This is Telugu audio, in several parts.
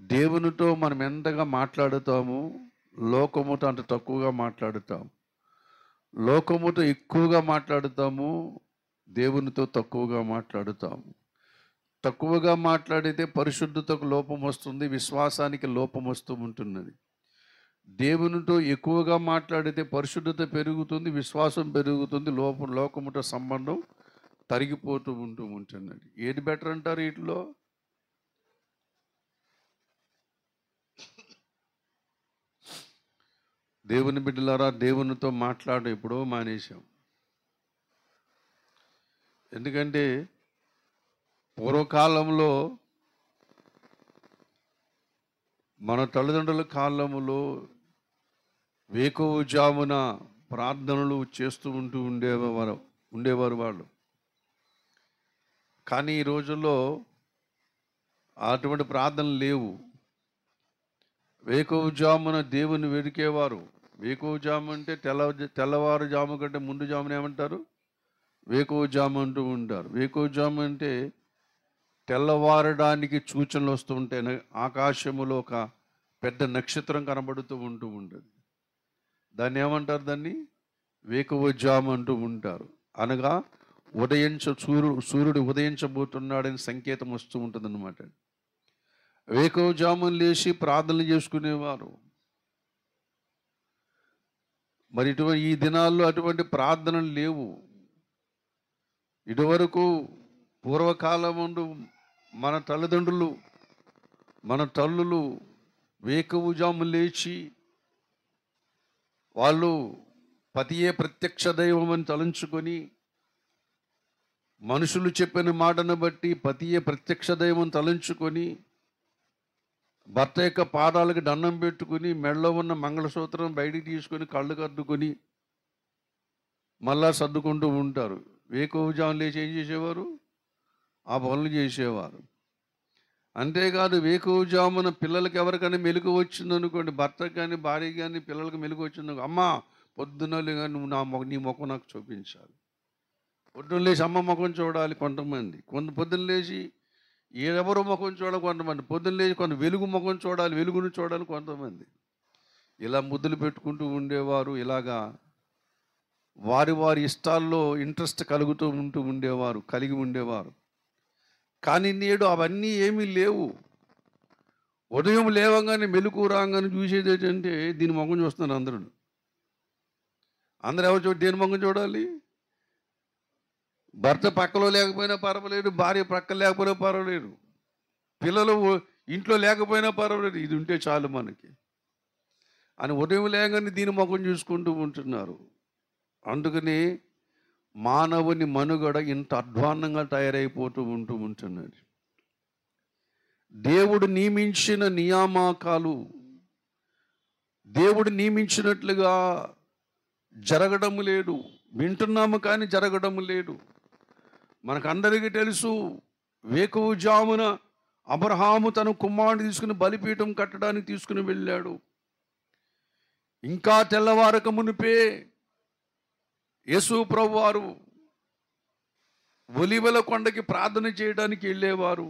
దేవునితో మనం ఎంతగా మాట్లాడుతాము, లోకముతో అంత తక్కువగా మాట్లాడుతాం. లోకముతో ఎక్కువగా మాట్లాడుతాము, దేవునితో తక్కువగా మాట్లాడుతాము. తక్కువగా మాట్లాడితే పరిశుద్ధతకు లోపం వస్తుంది, విశ్వాసానికి లోపం వస్తూ ఉంటున్నది. దేవునితో ఎక్కువగా మాట్లాడితే పరిశుద్ధత పెరుగుతుంది, విశ్వాసం పెరుగుతుంది, లోకముతో సంబంధం తరిగిపోతూ ఉంటున్నది. ఏది బెటర్ అంటారు వీటిలో? దేవుని బిడ్డలారా, దేవునితో మాట్లాడడం ఎప్పుడో మానేశాం. ఎందుకంటే పూర్వకాలంలో మన తల్లిదండ్రుల కాలములో వేకువజామున ప్రార్థనలు చేస్తూ ఉండేవారు వాళ్ళు. కానీ ఈ రోజుల్లో అటువంటి ప్రార్థనలు లేవు. వేకువజామున దేవుని వెదికేవారు. వేకువజాము అంటే తెల్లవారుజాము కంటే ముందు జామున ఏమంటారు? వేకువజాము అంటూ ఉంటారు. వేకువజాము అంటే తెల్లవారడానికి సూచనలు వస్తూ ఉంటాయి. ఆకాశములో ఒక పెద్ద నక్షత్రం కనబడుతూ ఉంటుంది. దాన్ని ఏమంటారు? దాన్ని వేకువజాము అంటూ ఉంటారు. అనగా సూర్యుడు ఉదయించబోతున్నాడని సంకేతం వస్తూ ఉంటుంది అన్నమాట. వేకువజామున లేచి ప్రార్థనలు చేసుకునేవారు. మరి ఈ దినాల్లో అటువంటి ప్రార్థనలు లేవు. ఇదివరకు పూర్వకాలం ముందు మన తల్లిదండ్రులు, మన తల్లులు వేకువజాము లేచి వాళ్ళు పతియే ప్రత్యక్ష దైవం అని తలంచుకొని, మనుషులు చెప్పిన మాటను బట్టి పతియే ప్రత్యక్ష దైవం తలంచుకొని, భర్త యొక్క పాదాలకు దండం పెట్టుకుని, మెడలో ఉన్న మంగళసూత్రం బయటికి తీసుకొని కళ్ళు కద్దుకొని మళ్ళా సర్దుకుంటూ ఉంటారు. వేకువజాము లేచి ఏం చేసేవారు? ఆ పనులు చేసేవారు. అంతేకాదు, వేకువజామున పిల్లలకి ఎవరికైనా మెలుగు వచ్చిందనుకోండి, భర్తకు కానీ భార్యకి కానీ పిల్లలకి మెలుగు వచ్చిందనుకో, అమ్మ పొద్దున్న నువ్వు నీ ముఖం నాకు చూపించాలి. పొద్దున్న లేచి అమ్మ ముఖం చూడాలి కొంతమంది. పొద్దున్న లేచి ఎవరో ముఖం చూడాలి కొంతమంది. పొద్దున్న లేచి వెలుగు ముఖం చూడాలి, వెలుగును చూడాలి కొంతమంది. ఇలా ముద్దులు పెట్టుకుంటూ ఉండేవారు. ఇలాగా వారి ఇష్టాల్లో ఇంట్రెస్ట్ కలిగి ఉండేవారు. కానీ నేడు అవన్నీ ఏమీ లేవు. ఉదయం లేవగానే మెలుకు రాగానే చూసేది ఏంటంటే దీని ముఖం చూస్తున్నారు అందరూ. అందరూ ఎవరు దేని ముఖం చూడాలి? భర్త పక్కలో లేకపోయినా పర్వాలేదు, భార్య పక్కన లేకపోయినా పర్వాలేదు, పిల్లలు ఇంట్లో లేకపోయినా పర్వాలేదు, ఇది ఉంటే చాలు మనకి అని ఉదయం లేగానే దీని ముఖం చూసుకుంటూ ఉంటున్నారు. అందుకని మానవుని మనుగడ ఇంత అధ్వాన్నంగా తయారైపోతూ ఉంటున్నది. దేవుడు నియమించిన నియామకాలు దేవుడు నియమించినట్లుగా జరగడం లేదు. వింటున్నాము కానీ జరగడం లేదు. మనకందరికీ తెలుసు, వేకువజామున అబ్రహాము తన కుమారుడిని తీసుకుని బలిపీఠం కట్టడానికి తీసుకుని వెళ్ళాడు. ఇంకా తెల్లవారక మునిపే యేసు ప్రభువారు ఒలీవల కొండకి ప్రార్థన చేయడానికి వెళ్ళేవారు.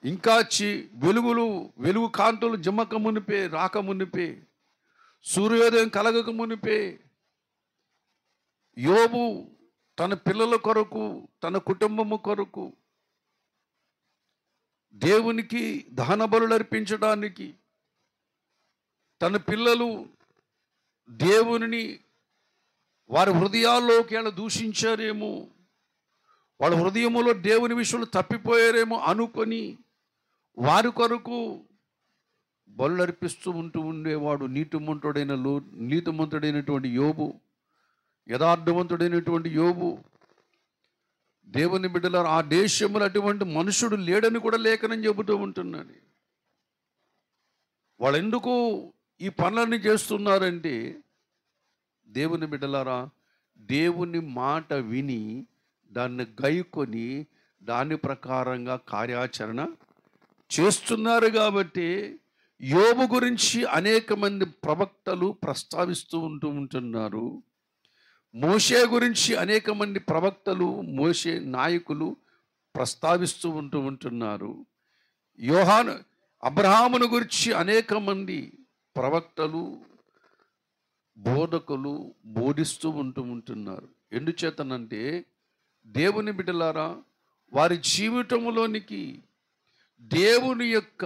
ఇంకా వెలుగు కాంతులు జిమ్మక మునిపే, రాక మునిపే, సూర్యోదయం కలగక మునిపే యోబు తన పిల్లల కొరకు, తన కుటుంబము కొరకు దేవునికి దహన బలులు అర్పించడానికి, తన పిల్లలు దేవుని వారి హృదయాల్లోకి ఎలా దూషించారేమో, వాళ్ళ హృదయములో దేవుని విషయంలో తప్పిపోయారేమో అనుకొని వారి కొరకు బలులు అర్పిస్తూ ఉండేవాడు. నీతిమంతుడైనటువంటి యోబు, యథార్థవంతుడైనటువంటి యోబు. దేవుని బిడ్డలారా, ఆ దేశంలో అటువంటి మనుషుడు లేడని కూడా లేఖనం చెబుతూ ఉంటున్నాడు. వాళ్ళు ఎందుకు ఈ పనులన్నీ చేస్తున్నారంటే, దేవుని బిడ్డలారా, దేవుని మాట విని దాన్ని గైకొని దాని ప్రకారంగా కార్యాచరణ చేస్తున్నారు. కాబట్టి యోబు గురించి అనేక మంది ప్రవక్తలు ప్రస్తావిస్తూ ఉంటున్నారు. మోషే గురించి అనేక మంది ప్రవక్తలు, మోషే నాయకులు ప్రస్తావిస్తూ ఉంటున్నారు. యోహాను అబ్రహామును గురించి అనేక మంది ప్రవక్తలు, బోధకులు బోధిస్తూ ఉంటున్నారు. ఎందుచేతనంటే దేవుని బిడ్డలారా, వారి జీవితంలోనికి దేవుని యొక్క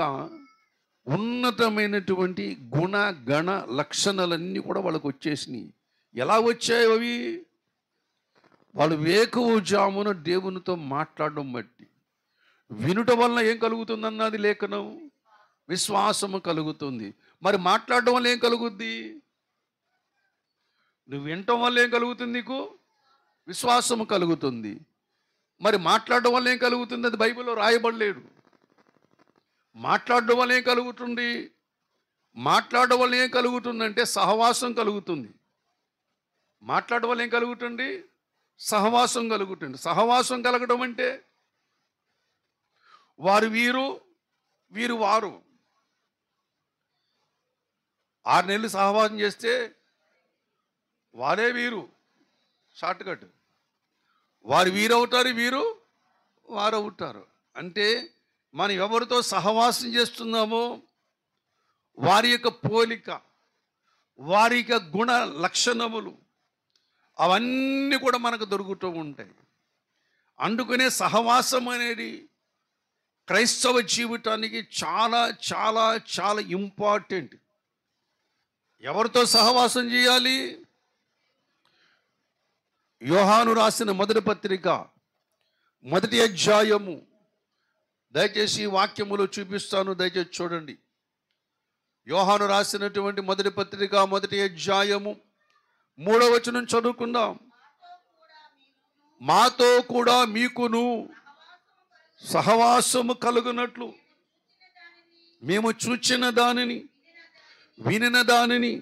ఉన్నతమైనటువంటి గుణ గణ లక్షణాలన్నీ కూడా వాళ్ళకు వచ్చేసినాయి. ఎలా వచ్చాయి అవి? వాళ్ళు వేకువజామున దేవునితో మాట్లాడడం బట్టి. వినుట వలన ఏం కలుగుతుందన్నది లేఖనం, విశ్వాసము కలుగుతుంది. మరి మాట్లాడడం వల్ల ఏం కలుగుద్ది? నువ్వు వినటం వల్ల ఏం కలుగుతుంది? నీకు విశ్వాసము కలుగుతుంది. మరి మాట్లాడడం వల్ల ఏం కలుగుతుంది? అది బైబిల్లో రాయబడలేదు. మాట్లాడడం వల్ల ఏం కలుగుతుంది? మాట్లాడడం వల్ల ఏం కలుగుతుందంటే సహవాసం కలుగుతుంది. మాట్లాడడం వల్ల ఏం కలుగుతుంది? సహవాసం కలుగుతుంది. సహవాసం కలగడం అంటే వారు వీరు, వీరు వారు. 6 నెలలు సహవాసం చేస్తే వారే వీరు, షార్ట్కట్. వారు వీరవుతారు, వీరు వారు అవుతారు. అంటే మనం ఎవరితో సహవాసం చేస్తున్నామో వారి యొక్క పోలిక, వారి యొక్క గుణ లక్షణములు అవన్నీ కూడా మనకు దొరుకుతూ ఉంటాయి. అందుకనే సహవాసం అనేది క్రైస్తవ జీవితానికి చాలా చాలా చాలా ఇంపార్టెంట్. ఎవరితో సహవాసం చేయాలి? యోహాను రాసిన మొదటి పత్రిక 1వ అధ్యాయము, దయచేసి వాక్యములో చూపిస్తాను, దయచేసి చూడండి. యోహాను రాసినటువంటి మొదటి పత్రిక 1వ అధ్యాయము 3వ వచనం చదువుకుందాం. మాతో కూడా మీకును సహవాసము కలుగునట్లు మేము చూచిన దానిని, వినిన దానిని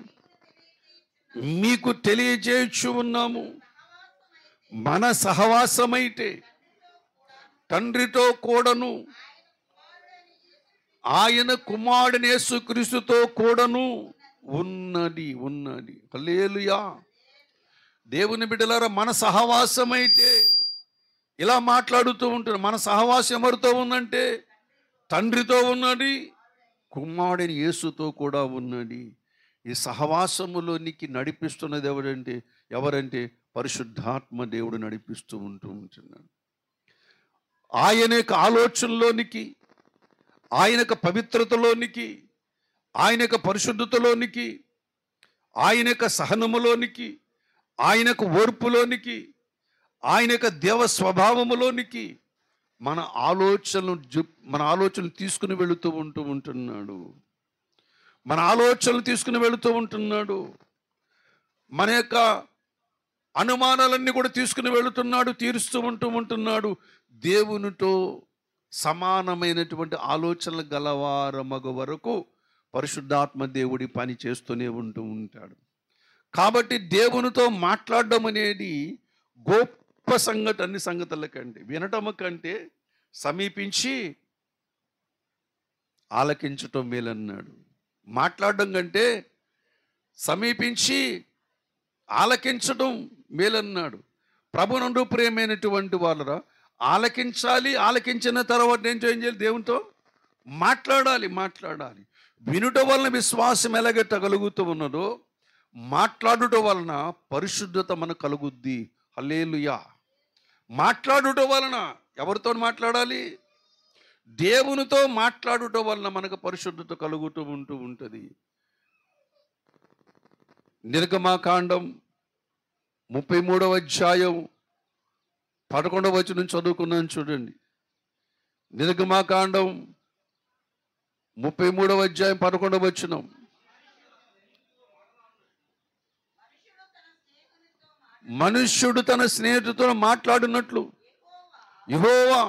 మీకు తెలియజేయచ్చు ఉన్నాము. మన సహవాసమైతే తండ్రితో కూడాను, ఆయన కుమారుడైన యేసుక్రీస్తుతో కూడాను ఉన్నది. హల్లెలూయా. దేవుని బిడ్డలారా, మన సహవాసమైతే ఇలా మాట్లాడుతూ ఉంటారు. మన సహవాసం ఎవరితో ఉందంటే తండ్రితో ఉన్నది, కుమారుడైన యేసుతో కూడా ఉన్నది. ఈ సహవాసములోనికి నడిపిస్తున్నది ఎవరంటే పరిశుద్ధాత్మ దేవుడు నడిపిస్తూ ఉంటున్నాడు. ఆయన యొక్క ఆలోచనలోనికి, ఆయన యొక్క పవిత్రతలోనికి, ఆయన యొక్క పరిశుద్ధతలోనికి, ఆయన యొక్క సహనములోనికి, ఆయన యొక్క ఓర్పులోనికి, ఆయన యొక్క దేవ స్వభావములోనికి మన ఆలోచనలు తీసుకుని వెళుతూ ఉంటున్నాడు. మన ఆలోచనలు తీసుకుని వెళుతూ ఉంటున్నాడు. మన యొక్క అనుమానాలన్నీ కూడా తీసుకుని వెళుతున్నాడు, తీరుస్తూ ఉంటున్నాడు. దేవునితో సమానమైనటువంటి ఆలోచనలు గలవారమగ వరకు పరిశుద్ధాత్మ దేవుడి పని చేస్తూనే ఉంటాడు. కాబట్టి దేవునితో మాట్లాడడం అనేది గొప్ప సంగతి. అన్ని సంగతుల కంటే, వినటం కంటే సమీపించి ఆలకించటం మేలన్నాడు. మాట్లాడడం కంటే సమీపించి ఆలకించడం మేలన్నాడు. ప్రభునందు ప్రియమైనటువంటి వాళ్ళరా, ఆలకించాలి. ఆలకించిన తర్వాత ఏం చేయాలి? దేవునితో మాట్లాడాలి. వినుట వలన విశ్వాసం ఎలాగైతే కలుగుతూ ఉన్నదో, మాట్లాడుట వలన పరిశుద్ధత మనకు కలుగుద్ది. హల్లెలూయా. మాట్లాడుట వలన ఎవరితో మాట్లాడాలి? దేవునితో మాట్లాడుట వలన మనకు పరిశుద్ధత కలుగుతూ ఉంటుంది. నిర్గమకాండం 33వ అధ్యాయం 11వ వచనం చదువుకున్నాను చూడండి. నిర్గమకాండం 33వ అధ్యాయం 11వ వచనం. మనుష్యుడు తన స్నేహితుడితో మాట్లాడినట్లు యెహోవా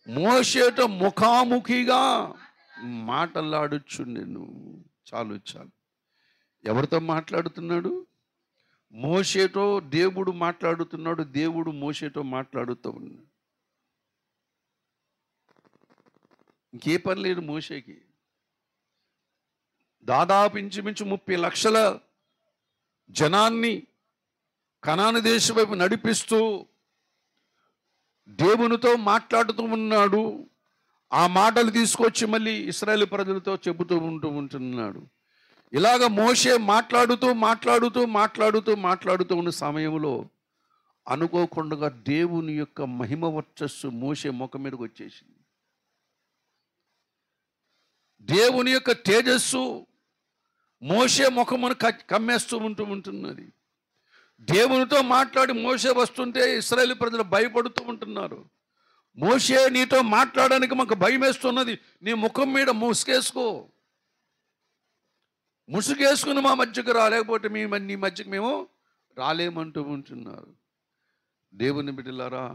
మోషేతో ముఖాముఖిగా మాట్లాడుచుండెను. చాలు. ఎవరితో మాట్లాడుతున్నాడు? మోషేతో దేవుడు మాట్లాడుతున్నాడు. దేవుడు మోషేతో మాట్లాడుతూ ఉన్నాడు. ఇంకే పని లేదు మోషేకి. దాదాపు ఇంచుమించు 30 లక్షల జనాన్ని కనాను దేశం వైపు నడిపిస్తూ దేవునితో మాట్లాడుతూ ఉన్నాడు. ఆ మాటలు తీసుకొచ్చి మళ్ళీ ఇశ్రాయేలు ప్రజలతో చెబుతూ ఉంటున్నాడు. ఇలాగ మోషే మాట్లాడుతూ ఉన్న సమయంలో అనుకోకుండా దేవుని యొక్క మహిమ వర్చస్సు మోషే ముఖం మీదకి వచ్చేసింది. దేవుని యొక్క తేజస్సు మోషే ముఖమును కమ్మేస్తూ ఉంటున్నది. దేవునితో మాట్లాడి మోషే వస్తుంటే ఇశ్రాయేలు ప్రజలు భయపడుతూ ఉంటున్నారు. మోషే, నీతో మాట్లాడడానికి మాకు భయం వేస్తున్నది, నీ ముఖం మీద ముసుగేసుకుని మా మధ్యకు రాలేకపోతే నీ మధ్యకు మేము రాలేమంటూ ఉంటున్నారు. దేవుని బిడ్డలారా,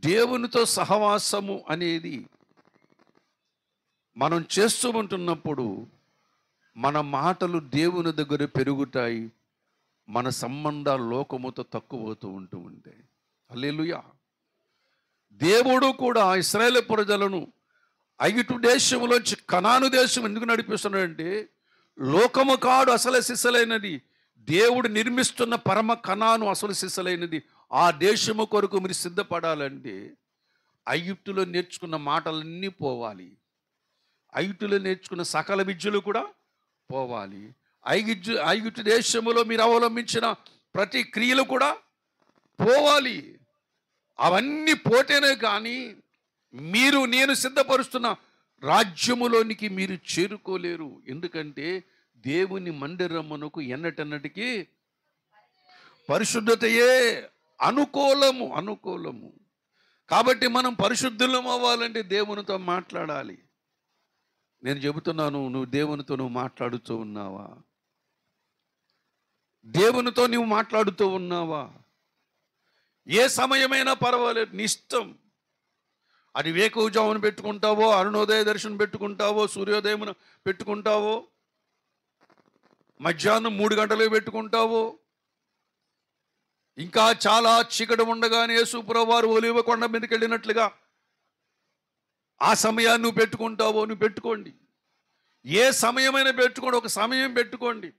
దేవునితో సహవాసము అనేది మనం చేస్తూ ఉంటున్నప్పుడు మన మాటలు దేవుని దగ్గర పెరుగుతాయి, మన సంబంధాలు లోకముతో తక్కువవుతూ ఉంటాయి. హల్లెలూయా. దేవుడు కూడా ఇశ్రాయేలు ప్రజలను ఐగుప్తు దేశంలోంచి కనాను దేశం ఎందుకు నడిపిస్తున్నాడంటే, లోకము కాడు అసలు సిసలైనది, దేవుడు నిర్మిస్తున్న పరమ కనాను అసలు సిసలైనది. ఆ దేశము కొరకు మీరు సిద్ధపడాలంటే ఐగుప్తులో నేర్చుకున్న మాటలన్నీ పోవాలి, ఐగుప్తులో నేర్చుకున్న సకల విద్యలు కూడా పోవాలి, ఐగుప్తు దేశములో మీరు అవలంబించిన ప్రతి క్రియలు కూడా పోవాలి. అవన్నీ పోతేనే కానీ నేను సిద్ధపరుస్తున్న రాజ్యములోనికి మీరు చేరుకోలేరు. ఎందుకంటే దేవుని మందిరమునకు ఎన్నటన్నటికీ పరిశుద్ధతయే అనుకూలము. కాబట్టి మనం పరిశుద్ధులం అవ్వాలంటే దేవునితో మాట్లాడాలి. నేను చెబుతున్నాను, నువ్వు మాట్లాడుతూ ఉన్నావా? దేవునితో నువ్వు మాట్లాడుతూ ఉన్నావా? ఏ సమయమైనా పర్వాలేదు, నీ ఇష్టం. అది వేకువజామున పెట్టుకుంటావో, అరుణోదయ దర్శనం పెట్టుకుంటావో, సూర్యోదయమున పెట్టుకుంటావో, మధ్యాహ్నం 3 గంటలకు పెట్టుకుంటావో, ఇంకా చాలా చీకటి ఉండగానే యేసుప్రభువు వారు ఒలీవ కొండ మీదకి వెళ్ళినట్లుగా ఆ సమయాన్ని నువ్వు పెట్టుకుంటావో, నువ్వు పెట్టుకోండి. ఏ సమయమైనా పెట్టుకోండి, ఒక సమయం పెట్టుకోండి.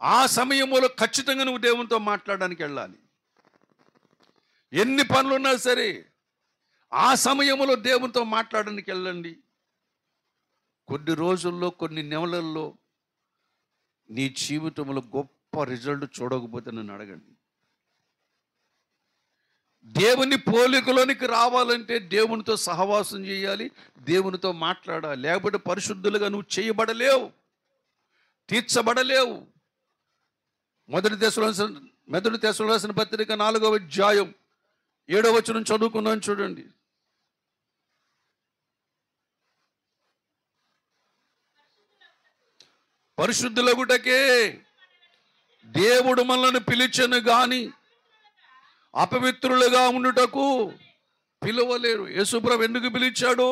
ఆ సమయంలో ఖచ్చితంగా నువ్వు దేవునితో మాట్లాడడానికి వెళ్ళాలి. ఎన్ని పనులున్నా సరే ఆ సమయంలో దేవునితో మాట్లాడడానికి వెళ్ళండి. కొన్ని రోజుల్లో, కొన్ని నెలల్లో నీ జీవితంలో గొప్ప రిజల్ట్ చూడకపోతే నన్ను అడగండి. దేవుని పోలికలోనికి రావాలంటే దేవునితో సహవాసం చేయాలి, దేవునితో మాట్లాడాలి. లేకపోతే పరిశుద్ధులుగా నువ్వు చేయబడలేవు, తీర్చబడలేవు. మొదటి తెస్సలోనికీయులకు పత్రిక 4వ అధ్యాయం 7వ వచనం చదువుకున్నాను చూడండి. పరిశుద్ధులగుటకే దేవుడు మనల్ని పిలిచెను గాని అపవిత్రులుగా ఉండుటకు పిలువలేరు. యేసుప్రభు ఎందుకు పిలిచాడు?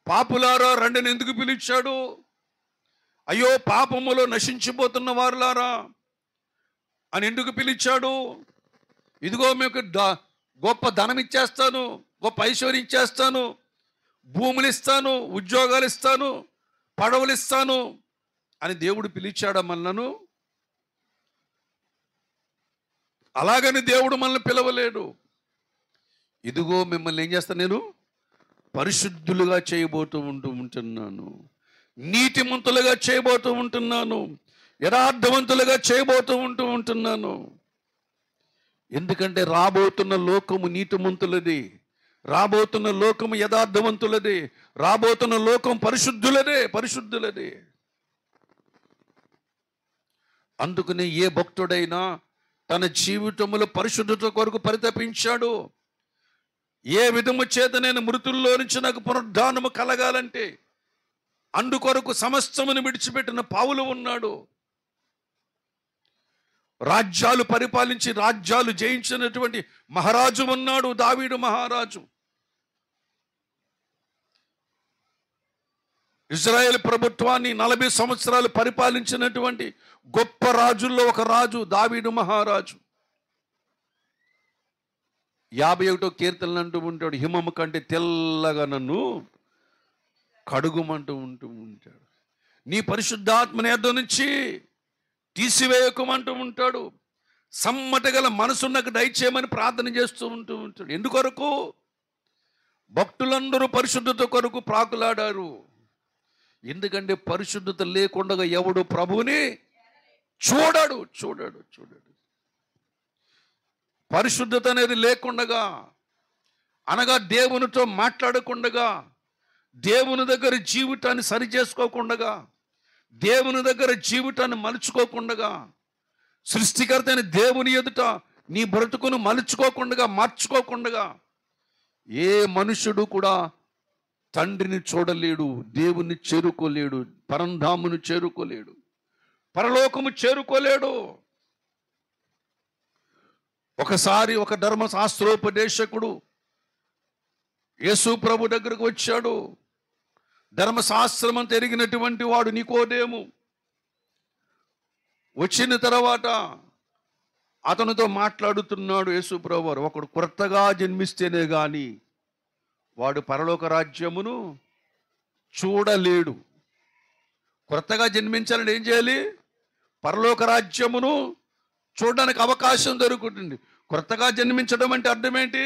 పాపులారా రండిని ఎందుకు పిలిచాడు? అయ్యో పాపములో నశించిపోతున్న వారులారా అని ఎందుకు పిలిచాడు? ఇదిగో మీకు గొప్ప ధనం ఇచ్చేస్తాను, గొప్ప ఐశ్వర్యం ఇచ్చేస్తాను, భూములు ఇస్తాను, ఉద్యోగాలు ఇస్తాను, పడవలు ఇస్తాను అని దేవుడు పిలిచాడా మనలను? అలాగని దేవుడు మనల్ని పిలవలేడు. ఇదిగో మిమ్మల్ని ఏం చేస్తాను, నేను పరిశుద్ధులుగా చేయబోతూ ఉంటున్నాను, నీతిమంతులుగా చేయబోతూ ఉంటున్నాను, యథార్థవంతులుగా చేయబోతూ ఉంటున్నాను. ఎందుకంటే రాబోతున్న లోకము నీతిమంతులది, రాబోతున్న లోకము యథార్థవంతులది, రాబోతున్న లోకం పరిశుద్ధులదే. అందుకని ఏ భక్తుడైనా తన జీవితంలో పరిశుద్ధత కొరకు పరితపించాడు. ఏ విధము చేత నేను మృతుల్లో నుంచి నాకు పునరుద్ధానము కలగాలంటే అందుకొరకు సమస్తమును విడిచిపెట్టిన పౌలు ఉన్నాడు. రాజ్యాలు పరిపాలించి రాజ్యాలు జయించినటువంటి మహారాజు ఉన్నాడు, దావీదు మహారాజు. ఇజ్రాయేల్ ప్రభుత్వాన్ని 40 సంవత్సరాలు పరిపాలించినటువంటి గొప్ప రాజుల్లో ఒక రాజు దావీదు మహారాజు. 51వ కీర్తనలు అంటూ ఉంటాడు, హిమము కంటే తెల్లగా నన్ను కడుగుమంటూ ఉంటాడు. నీ పరిశుద్ధాత్మని యొద్ద నుంచి తీసివేయకమంటూ ఉంటాడు. సమ్మటగల మనసు నాకు దయచేయమని ప్రార్థన చేస్తూ ఉంటాడు. ఎందుకొరకు? భక్తులందరూ పరిశుద్ధత కొరకు ప్రాకులాడారు. ఎందుకంటే పరిశుద్ధత లేకుండా ఎవడు ప్రభువుని చూడడు. పరిశుద్ధత అనేది లేకుండా, అనగా దేవునితో మాట్లాడకుండా, దేవుని దగ్గర జీవితాన్ని సరి చేసుకోకుండా, దేవుని దగ్గర జీవితాన్ని మలుచుకోకుండా, సృష్టికర్త అయిన దేవుని ఎదుట నీ బ్రతుకును మలుచుకోకుండా, మార్చుకోకుండా ఏ మనుషుడు కూడా తండ్రిని చూడలేడు, దేవుని చేరుకోలేడు, పరంధామును చేరుకోలేడు, పరలోకము చేరుకోలేడు. ఒకసారి ఒక ధర్మశాస్త్రోపదేశకుడు యేసు ప్రభు దగ్గరకు వచ్చాడు. ధర్మశాస్త్రం అంతా ఎరిగినటువంటి వాడు నికోదేము వచ్చిన తర్వాత అతనితో మాట్లాడుతున్నాడు యేసు ప్రభు వారు. ఒకడు కొత్తగా జన్మిస్తేనే కానీ వాడు పరలోక రాజ్యమును చూడలేడు. కొత్తగా జన్మించాలని ఏం చేయాలి? పరలోక రాజ్యమును చూడడానికి అవకాశం దొరుకుతుంది. కొత్తగా జన్మించడం అంటే అర్థం ఏంటి?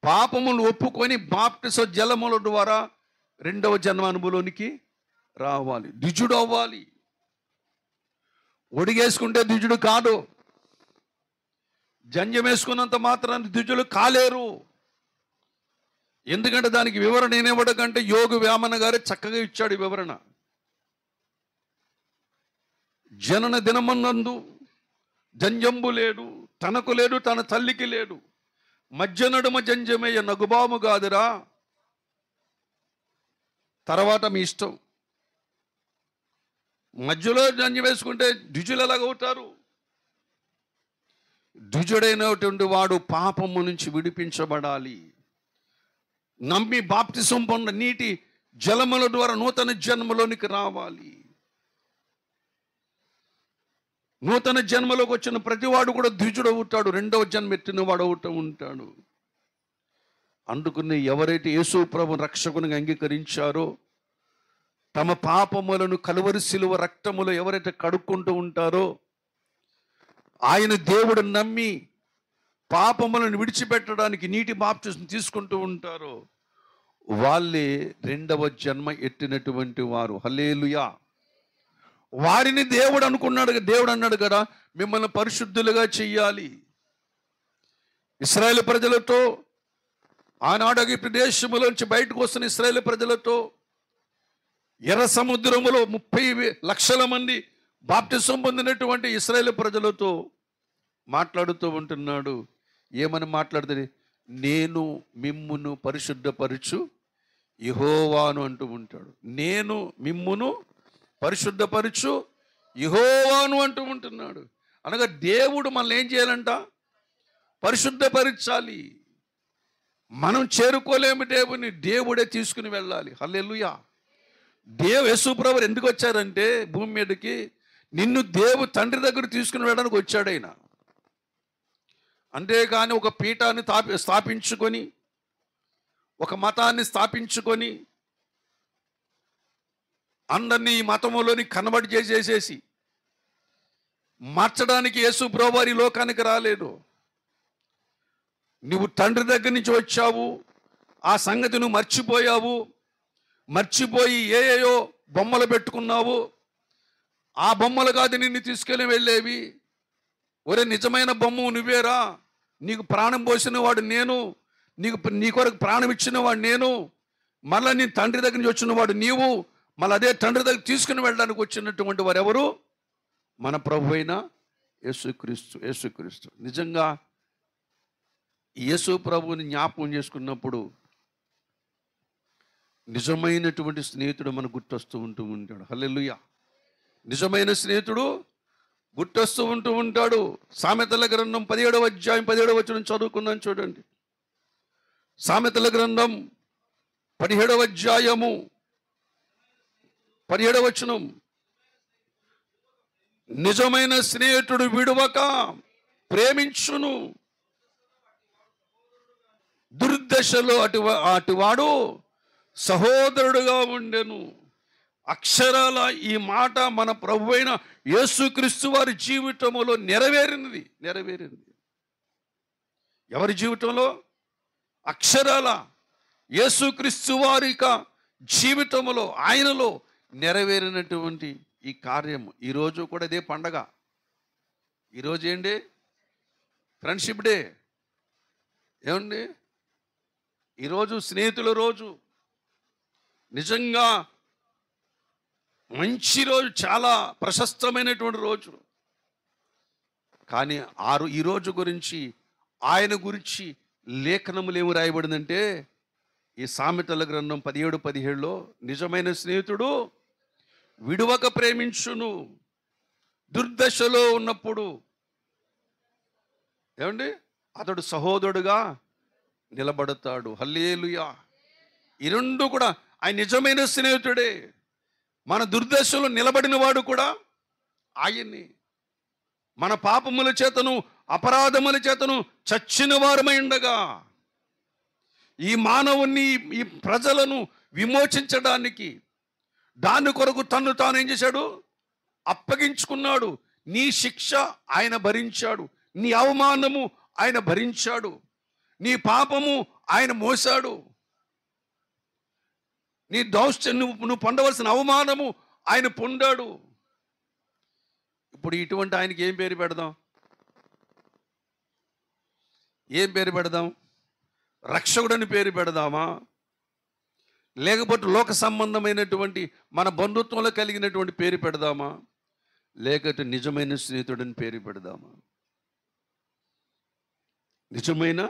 పాపములు ఒప్పుకొని బాప్టిస జలముల ద్వారా రెండవ జన్మ అనుభవంలోనికి రావాలి, ద్విజుడు అవ్వాలి. ఒడిగేసుకుంటే ద్విజుడు కాదు, జంజం వేసుకున్నంత మాత్రాన్ని ద్విజులు కాలేరు. ఎందుకంటే దానికి వివరణ ఏమివ్వడకంటే యోగి వేమన గారే చక్కగా ఇచ్చాడు వివరణ. జనన దినమన్నందు జంజంబు లేడు, తనకు లేడు, తన తల్లికి లేడు, మధ్య నడుమ జంజమయ్య నగుబాము కాదురా, తర్వాత మీ ఇష్టం. మధ్యలో జంజం వేసుకుంటే ద్విజులు ఎలాగవుతారు? ద్విజుడైనటువంటి వాడు పాపము నుంచి విడిపించబడాలి. నమ్మి బాప్తిసం పొంద నీటి జలముల ద్వారా నూతన జన్మలోనికి రావాలి. నూతన జన్మలోకి వచ్చిన ప్రతివాడు కూడా ద్విజుడు అవుతాడు, రెండవ జన్మ ఎత్తిన వాడు అవుతూ ఉంటాడు. అందుకని ఎవరైతే యేసు ప్రభు రక్షకునిగా అంగీకరించారో, తమ పాపములను కలువరి సిలువ రక్తములో ఎవరైతే కడుక్కుంటూ ఉంటారో, ఆయన దేవుడు నమ్మి పాపములను విడిచిపెట్టడానికి నీటి బాప్తిసం తీసుకుంటూ ఉంటారో, వాళ్ళే రెండవ జన్మ ఎత్తినటువంటి వారు. హల్లెలూయా. వారిని దేవుడు అనుకున్నాడు. దేవుడు అన్నాడు కదా, మిమ్మల్ని పరిశుద్ధులుగా చెయ్యాలి. ఇశ్రాయేలు ప్రజలతో, ఆనాడు అగిప్తు దేశములోంచి బయటకు వస్తున్న ఇశ్రాయేలు ప్రజలతో, ఎర్ర సముద్రములో 30 లక్షల మంది బాప్తిసం పొందినటువంటి ఇశ్రాయేలు ప్రజలతో మాట్లాడుతూ ఉంటున్నాడు. ఏమని మాట్లాడుతుంది? నేను మిమ్మును పరిశుద్ధపరచు యెహోవాను అంటూ ఉంటాడు. నేను మిమ్మును పరిశుద్ధపరచు యెహోవాను అంటూ ఉంటున్నాడు. అనగా దేవుడు మనల్ని ఏం చేయాలంట? పరిశుద్ధపరచాలి. మనం చేరుకోలేము దేవుని, దేవుడే తీసుకుని వెళ్ళాలి. హల్లెలూయా. యేసు ప్రభువు ఎందుకు వచ్చారంటే భూమి మీదకి, నిన్ను తండ్రి దగ్గర తీసుకుని వెళ్ళడానికి వచ్చాడు ఆయన. అంతేకాని ఒక పీఠాన్ని స్థాపించుకొని, ఒక మతాన్ని స్థాపించుకొని అందరినీ ఈ మతంలోని కన్వర్ట్ చేసేసి మార్చడానికి యేసు ప్రభువు ఈ లోకానికి రాలేదు. నువ్వు తండ్రి దగ్గర నుంచి వచ్చావు, ఆ సంగతి నువ్వు మర్చిపోయావు. మర్చిపోయి ఏయో బొమ్మలు పెట్టుకున్నావు. ఆ బొమ్మలు కాదు నిన్ను తీసుకెళ్ళి వెళ్ళేవి. ఒరే, నిజమైన బొమ్మ నువ్వేరా, నీకు ప్రాణం పోసిన వాడు నేను, నీ కొరకు ప్రాణం ఇచ్చిన వాడు నేను, మళ్ళీ నీ తండ్రి దగ్గర నుంచి వచ్చిన వాడు నీవు, మళ్ళీ అదే తండ్రి దగ్గర తీసుకుని వెళ్ళడానికి వచ్చినటువంటి వారు ఎవరు? మన ప్రభు అయిన యేసుక్రీస్తు. నిజంగా యేసు ప్రభువుని జ్ఞాపకం చేసుకున్నప్పుడు నిజమైనటువంటి స్నేహితుడు మనకు గుర్తొస్తూ ఉంటాడు. హల్లెలూయా. నిజమైన స్నేహితుడు గుర్తొస్తూ ఉంటాడు. సామెతల గ్రంథం 17వ అధ్యాయం 17వ వచనం చదువుకుందాం చూడండి. సామెతల గ్రంథం 17వ అధ్యాయము 17వ వచనం. నిజమైన స్నేహితుడు విడువక ప్రేమించును, దుర్దశలో అటువాడు సహోదరుడుగా ఉండెను. అక్షరాల ఈ మాట మన ప్రభువైన యేసుక్రీస్తు వారి జీవితంలో నెరవేరింది. ఎవరి జీవితంలో? అక్షరాల యేసుక్రీస్తు వారి యొక్క జీవితంలో ఆయనలో నెరవేరినటువంటి ఈ కార్యము ఈరోజు కూడా ఇదే పండగ. ఈరోజు ఏంటి? Friendship day. ఏమండి? ఈరోజు స్నేహితుల రోజు. నిజంగా మంచి రోజు, చాలా ప్రశస్తమైనటువంటి రోజు. కానీ ఈ రోజు గురించి, ఆయన గురించి లేఖనములు ఏమి రాయబడిందంటే, ఈ సామెతల గ్రంథం 17:17లో నిజమైన స్నేహితుడు విడువక ప్రేమించును, దుర్దశలో ఉన్నప్పుడు ఏమండి అతడు సహోదరుడుగా నిలబడతాడు. హల్లెలూయా. ఈ రెండు కూడా ఆయన నిజమైన స్నేహితుడే. మన దుర్దశలో నిలబడిన వాడు కూడా ఆయన్ని. మన పాపముల చేతను అపరాధముల చేతను చచ్చిన వారమై ఉండగా ఈ మానవుని, ఈ ప్రజలను విమోచించడానికి దాని కొరకు తన్ను తాను ఏం చేశాడు? అప్పగించుకున్నాడు. నీ శిక్ష ఆయన భరించాడు, నీ అవమానము ఆయన భరించాడు, నీ పాపము ఆయన మోసాడు, నీ దౌష్ట్యం నువ్వు పొందవలసిన అవమానము ఆయన పొందాడు. ఇప్పుడు ఇటువంటి ఆయనకి ఏం పేరు పెడదాం? ఏం పేరు పెడదాం? రక్షకుడని పేరు పెడదామా? లేకపోతే లోక సంబంధమైనటువంటి మన బంధుత్వంలో కలిగినటువంటి పేరు పెడదామా? లేకపోతే నిజమైన స్నేహితుడని పేరు పెడదామా? నిజమైన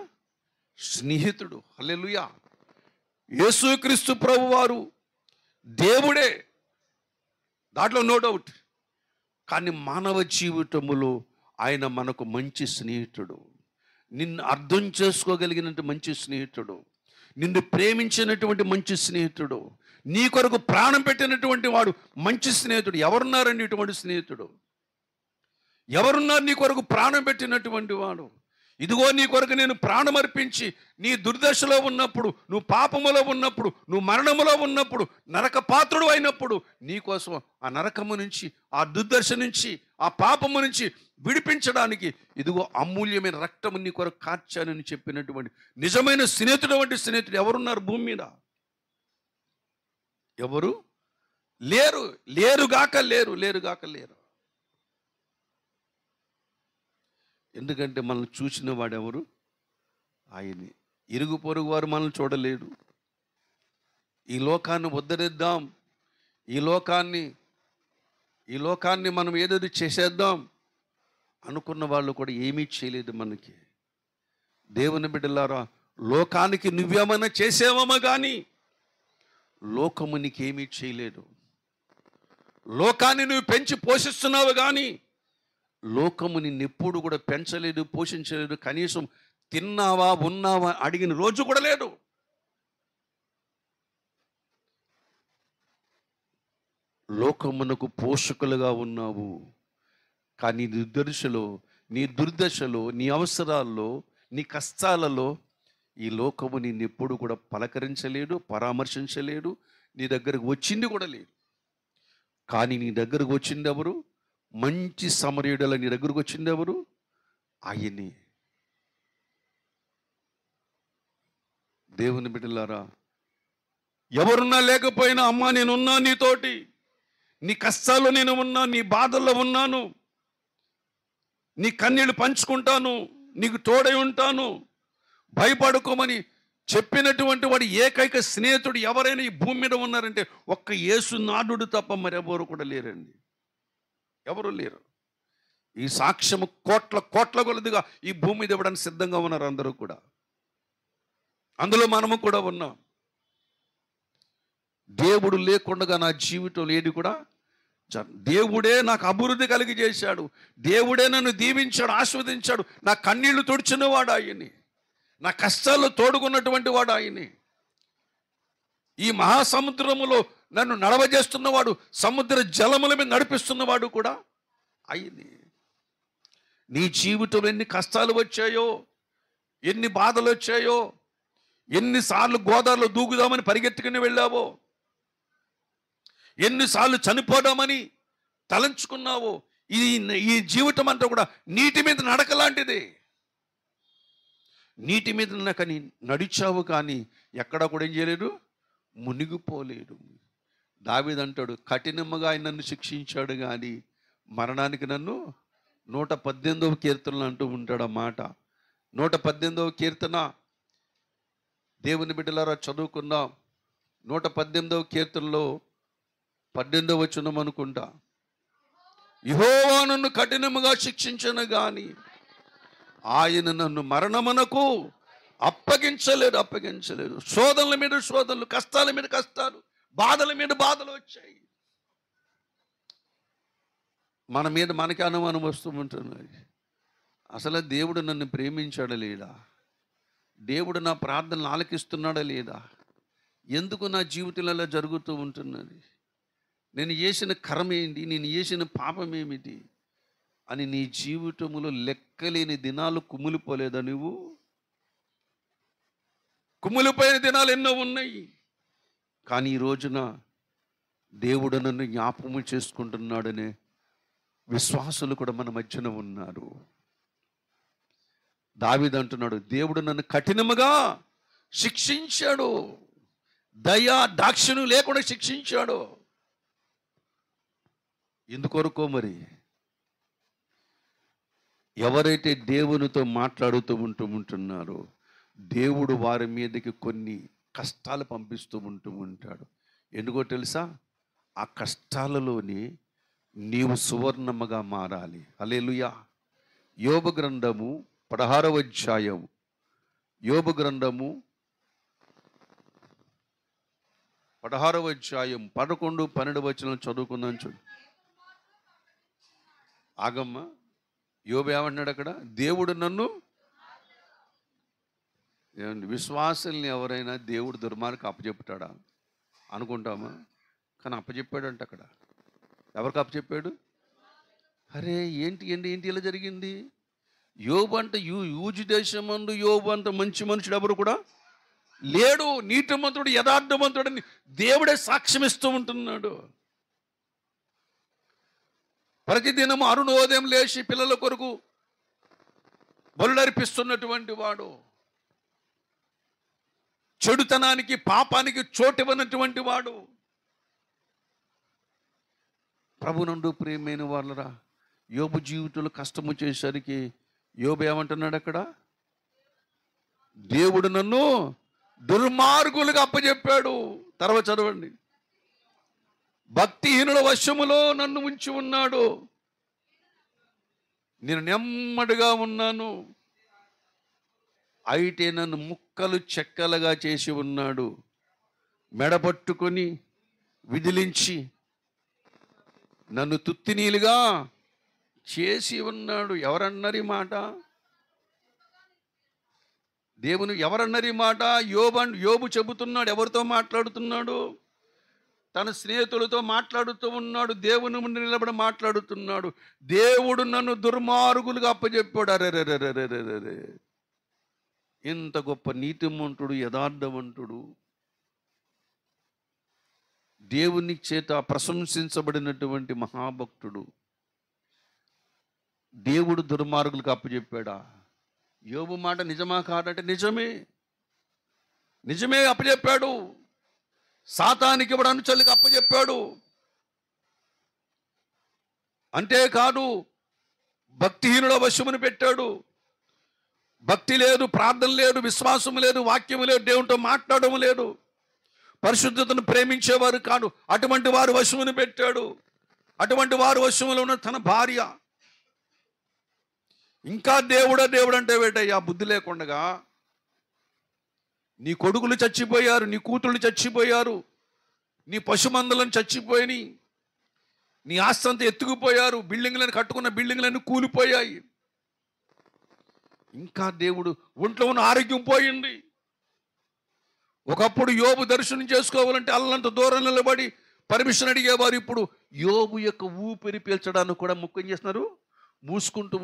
స్నేహితుడు. హల్లెలూయా. యేసుక్రీస్తు ప్రభు వారు దేవుడే, దాంట్లో నో డౌట్. కానీ మానవ జీవితములో ఆయన మనకు మంచి స్నేహితుడు. నిన్ను అర్థం చేసుకోగలిగినటువంటి మంచి స్నేహితుడు, నిన్ను ప్రేమించినటువంటి మంచి స్నేహితుడు, నీ కొరకు ప్రాణం పెట్టినటువంటి వాడు మంచి స్నేహితుడు. ఎవరున్నారండి ఇటువంటి స్నేహితుడు? ఎవరున్నారు నీ కొరకు ప్రాణం పెట్టినటువంటి వాడు? ఇదిగో నీ కొరకు నేను ప్రాణం అర్పించి, నీ దుర్దశలో ఉన్నప్పుడు, నువ్వు పాపములో ఉన్నప్పుడు, నువ్వు మరణములో ఉన్నప్పుడు, నరక పాత్రుడు అయినప్పుడు నీ కోసం ఆ నరకము నుంచి, ఆ దుర్దశ నుంచి, ఆ పాపము నుంచి విడిపించడానికి ఇదిగో అమూల్యమైన రక్తము నీ కొరకు కార్చానని చెప్పినటువంటి నిజమైన స్నేహితుడు వంటి స్నేహితుడు ఎవరున్నారు భూమి మీద? ఎవరు లేరు. లేరుగాక లేరు. ఎందుకంటే మనల్ని చూసిన వాడెవరు? ఆయనే. ఇరుగు పొరుగు వారు మనల్ని చూడలేడు. ఈ లోకాన్ని ఉద్ధరిద్దాం, ఈ లోకాన్ని మనం ఏదేది చేసేద్దాం అనుకున్న వాళ్ళు కూడా ఏమీ చేయలేదు మనకి. దేవుని బిడ్డలారా, లోకానికి నువ్వేమైనా చేసేవమా కానీ లోకము నీకేమీ చేయలేదు. లోకాన్ని నువ్వు పెంచి పోషిస్తున్నావు కానీ లోకము నిన్నెప్పుడు కూడా పెంచలేదు, పోషించలేదు. కనీసం తిన్నావా, ఉన్నావా అడిగిన రోజు కూడా లేదు. లోకమునకు పోషకులుగా ఉన్నావు. కానీ నీ దుర్దశలో, నీ అవసరాల్లో, నీ కష్టాలలో ఈ లోకము నిన్నెప్పుడు కూడా పలకరించలేడు, పరామర్శించలేడు, నీ దగ్గరకు వచ్చింది కూడా లేదు. కానీ నీ దగ్గరకు వచ్చింది ఎవరు? మంచి సమరయుడల నీ దగ్గరకు వచ్చింది ఎవరు? ఆయనే. దేవుని బిడ్డలారా, ఎవరున్నా లేకపోయినా అమ్మా నేనున్నా నీతోటి, నీ కష్టాల్లో నేను ఉన్నా, నీ బాధల్లో ఉన్నాను, నీ కన్నీళ్ళు పంచుకుంటాను, నీకు తోడై ఉంటాను, భయపడుకోమని చెప్పినటువంటి వాడు ఏకైక స్నేహితుడు ఎవరైనా ఈ భూమి మీద ఉన్నారంటే ఒక్క యేసునాథుడు తప్ప మరెవరు కూడా లేరండి. ఎవరు లేరు. ఈ సాక్ష్యము కోట్ల కొలదిగా ఈ భూమి మీద ఇవ్వడానికి సిద్ధంగా ఉన్నారు అందరూ కూడా. అందులో మనము కూడా ఉన్నాం. దేవుడు లేకుండా నా జీవితంలో ఏది కూడా దేవుడే నాకు అభివృద్ధి కలిగి చేశాడు, దేవుడే నన్ను దీవించాడు, ఆస్వాదించాడు. నా కన్నీళ్లు తుడిచిన వాడు ఆయన్ని, నా కష్టాల్లో తోడుకున్నటువంటి వాడు ఆయన్ని. ఈ మహాసముద్రములో నన్ను నడవజేస్తున్నవాడు, సముద్ర జలముల మీద నడిపిస్తున్నవాడు కూడా ఆయన్ని. నీ జీవితంలో ఎన్ని కష్టాలు వచ్చాయో, ఎన్ని బాధలు వచ్చాయో, ఎన్నిసార్లు గోదావరిలో దూకుదామని పరిగెత్తుకుని వెళ్ళావో, ఎన్నిసార్లు చనిపోదామని తలంచుకున్నావో. ఈ జీవితం అంతా కూడా నీటి మీద నడక లాంటిది. నీటి మీద కానీ నడిచావు కానీ ఎక్కడా కూడా ఏం చేయలేడు, మునిగిపోలేడు. దావీదు అంటాడు, కఠినముగా ఆయన నన్ను శిక్షించాడు కానీ మరణానికి నన్ను 118వ కీర్తనలు అంటూ ఉంటాడు ఆ మాట. 118వ కీర్తన దేవుని బిడ్డలారా చదువుకుందాం. 118వ కీర్తనలో 18వ వచనం అనుకుంటా. యెహోవా నన్ను కఠినముగా శిక్షించను గాని ఆయన నన్ను మరణమునకు అప్పగించలేదు. శోధనల మీద శోధనలు, కష్టాల మీద కష్టాలు, బాధల మీద బాధలు వచ్చాయి. మన మీద మనకి అనుమానం వస్తూ ఉంటున్నది. అసలు దేవుడు నన్ను ప్రేమించాడా లేదా? దేవుడు నా ప్రార్థనలు ఆలకిస్తున్నాడా లేదా? ఎందుకు నా జీవితంలో జరుగుతూ ఉంటున్నది? నేను చేసిన కర్మ ఏంటి? నేను చేసిన పాపం ఏమిటి అని నీ జీవితంలో లెక్కలేని దినాలు కుమిలిపోలేదా? నువ్వు కుమిలిపోయిన దినాలు ఎన్నో ఉన్నాయి. కానీ ఈ రోజున దేవుడు నన్ను జ్ఞాపకము చేసుకుంటున్నాడనే విశ్వాసులు కూడా మన మధ్యన ఉన్నారు. దావీదు అంటున్నాడు, దేవుడు నన్ను కఠినముగా శిక్షించాడు, దయా దాక్షిణ్యం లేకుండా శిక్షించాడు. ఎందుకొరకో మరి? ఎవరైతే దేవునితో మాట్లాడుతూ ఉంటున్నారో దేవుడు వారి మీదకి కొన్ని కష్టాలు పంపిస్తూ ఉంటాడు. ఎందుకో తెలుసా? ఆ కష్టాలలోని నీవు సువర్ణముగా మారాలి. హల్లెలూయా. యోబు గ్రంథము 16వ అధ్యాయం, యోబు గ్రంథము 16వ అధ్యాయం 11, 12 వచనం చదువుకుందాం. చూడు ఆగమ్మ, యోబు ఏమంటున్నాడు అక్కడ? దేవుడు నన్ను, ఏమండి విశ్వాసుల్ని ఎవరైనా దేవుడు దుర్మార్గం అప్పచెప్పుతాడా అనుకుంటామా? కానీ అప్పచెప్పాడంట. అక్కడ ఎవరికి అప్పచెప్పాడు? అరే ఏంటి ఇలా జరిగింది? యోబు అంట యూజు దేశమందు యోబు అంత మంచి మనుషుడు ఎవరు కూడా లేడు, నీతిమంతుడు యథార్థవంతుడని దేవుడే సాక్ష్యం ఇస్తూ ఉంటున్నాడు. ప్రతిదినము అరుణోదయం లేచి పిల్లల కొరకు బలులర్పిస్తున్నటువంటి వాడు, చెడుతనానికి పాపానికి చోటివ్వనటువంటి వాడు. ప్రభునందు ప్రియమైన వాళ్ళరా, యోబు జీవితంలో కష్టము చేసరికి యోబు ఏమంటున్నాడు అక్కడ? దేవుడు నన్ను దుర్మార్గులుగా అప్పచెప్పాడు. తర్వాత చదవండి. భక్తిహీనుల వశములో నన్ను ఉంచి ఉన్నాడు, నేను నెమ్మదిగా ఉన్నాను. అయితే నన్ను ముక్కలు చెక్కలుగా చేసి ఉన్నాడు, మెడపట్టుకొని విదిలించి నన్ను తుత్తినీలుగా చేసి ఉన్నాడు. ఎవరన్నారు ఈ మాట? దేవుని ఎవరన్నారు ఈ మాట? యోబు చెబుతున్నాడు. ఎవరితో మాట్లాడుతున్నాడు? తన స్నేహితులతో మాట్లాడుతూ ఉన్నాడు. దేవుని ముందు నిలబడి మాట్లాడుతున్నాడు. దేవుడు నన్ను దుర్మార్గులుగా అప్పచెప్పాడు. అరే, ఇంత గొప్ప నీతిమంతుడు, యథార్థవంతుడు, దేవుని చేత ప్రశంసించబడినటువంటి మహాభక్తుడు దేవుడు దుర్మార్గులకు అప్పచెప్పాడా? యోబు మాట నిజమా కాదంటే నిజమే అప్పచెప్పాడు. సాతానికి ఇవ్వడం అనుచరులకు అప్పచెప్పాడు. అంతేకాదు భక్తిహీనుల వశమును పెట్టాడు. భక్తి లేదు, ప్రార్థన లేదు, విశ్వాసం లేదు, వాక్యం లేదు, దేవునితో మాట్లాడడం లేదు, పరిశుద్ధతను ప్రేమించేవారు కాదు, అటువంటి వారు వశమును పెట్టాడు. అటువంటి వారు వశములో ఉన్న తన భార్య. ఇంకా దేవుడు అంటే వేటయ్యా బుద్ధి లేకుండా. నీ కొడుకులు చచ్చిపోయారు, నీ కూతుళ్ళు చచ్చిపోయారు, నీ పశుమందలను చచ్చిపోయినాయి, నీ ఆస్తి అంతా ఎత్తుకుపోయారు, బిల్డింగ్లను కట్టుకున్న బిల్డింగ్లన్నీ కూలిపోయాయి. ఇంకా దేవుడు ఒంట్లో ఉన్న ఆరోగ్యం పోయింది. ఒకప్పుడు యోబు దర్శనం చేసుకోవాలంటే అల్లంత దూరం నిలబడి పర్మిషన్ అడిగేవారు. ఇప్పుడు యోబు యొక్క ఊపిరి పీల్చడానికి కూడా ముఖ్యం చేస్తున్నారు, మూసుకుంటూ